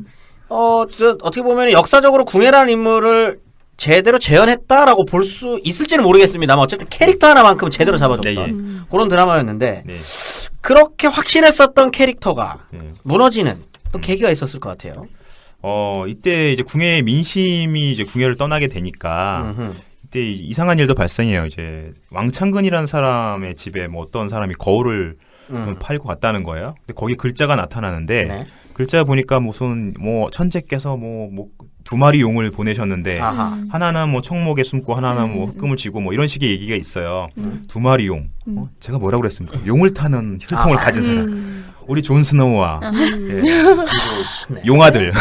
어떻게 보면 역사적으로 궁예라는 인물을 제대로 재현했다라고 볼 수 있을지는 모르겠습니다만 어쨌든 캐릭터 하나만큼 제대로 잡아줬던 네, 예. 그런 드라마였는데 네. 그렇게 확신했었던 캐릭터가 예. 무너지는 또 계기가 있었을 것 같아요. 이때 이제 궁예의 민심이 이제 궁예를 떠나게 되니까 음흠. 이때 이상한 일도 발생해요. 이제 왕창근이라는 사람의 집에 뭐 어떤 사람이 거울을 팔고 갔다는 거예요. 근데 거기 글자가 나타나는데 네. 글자 보니까 무슨 뭐 천재께서 뭐 두 마리 용을 보내셨는데 아하. 하나는 뭐 청목에 숨고 하나는 뭐 흑금을 쥐고 뭐 이런 식의 얘기가 있어요. 두 마리 용. 제가 뭐라고 그랬습니까? 용을 타는 혈통을 가진 사람. 우리 존 스노우와 예, 그리고 용아들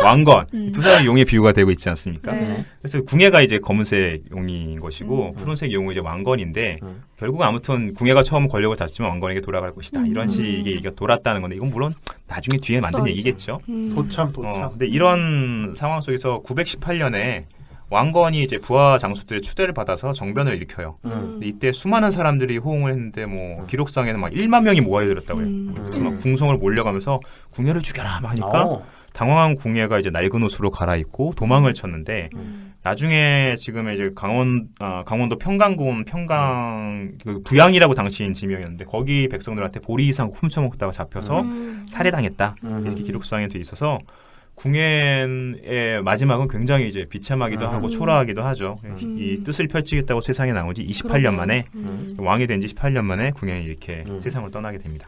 왕건 두 사람이 용의 비유가 되고 있지 않습니까? 네. 그래서 궁예가 이제 검은색 용인 것이고 푸른색 용은 이제 왕건인데 결국은 아무튼 궁예가 처음 권력을 잡지만 왕건에게 돌아갈 것이다 이런 식의 얘기가 돌았다는 건데 이건 물론 나중에 뒤에 만든 얘기겠죠. 도참. 근데 이런 상황 속에서 918년에 왕건이 이제 부하 장수들의 추대를 받아서 정변을 일으켜요. 근데 이때 수많은 사람들이 호응을 했는데 뭐 기록상에는 막 1만 명이 모여들었다고요. 그래서 막 궁성을 몰려가면서 궁예를 죽여라 막 하니까 당황한 궁예가 이제 낡은 옷으로 갈아입고 도망을 쳤는데 나중에 지금 이제 강원도 평강군 그 부양이라고 당시인 지명이었는데 거기 백성들한테 보리 이상 훔쳐먹다가 잡혀서 살해당했다 이렇게 기록상에 돼 있어서 궁예의 마지막은 굉장히 이제 비참하기도 하고 초라하기도 하죠. 이 뜻을 펼치겠다고 세상에 나온 지 28년 만에 왕이 된 지 18년 만에 궁예는 이렇게 세상을 떠나게 됩니다.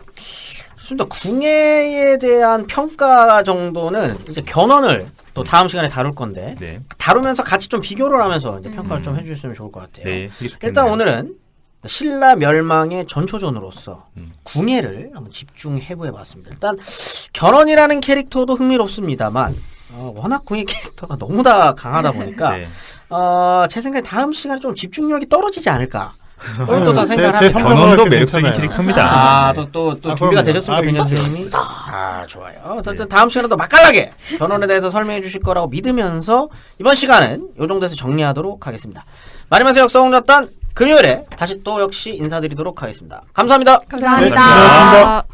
좋습니다. 궁예에 대한 평가 정도는 이제 견훤을 또 다음 시간에 다룰 건데 네. 다루면서 같이 좀 비교를 하면서 이제 평가를 좀 해주셨으면 좋을 것 같아요. 네. 그게 좋겠네요. 일단 오늘은 신라 멸망의 전초전으로서 궁예를 한번 집중 해부해봤습니다. 일단 견훤이라는 캐릭터도 흥미롭습니다만 워낙 궁의 캐릭터가 너무 다 강하다 보니까 네. 제 생각에 다음 시간에 좀 집중력이 떨어지지 않을까. 아유, 또 더 제 생각을 하면 성격은 변원도 훨씬 매력적인 괜찮아요. 캐릭터입니다. 또 준비가 그럼요. 되셨습니까, 변현 괜찮죠. 선생님이? 좋아요. 어쨌든 다음 시간에도 맛깔나게 변원에 대해서 설명해 주실 거라고 믿으면서 이번 시간은 이 정도에서 정리하도록 하겠습니다. 마리만세 역사공작단 금요일에 다시 또 역시 인사드리도록 하겠습니다. 감사합니다. 감사합니다. 네, 고맙습니다.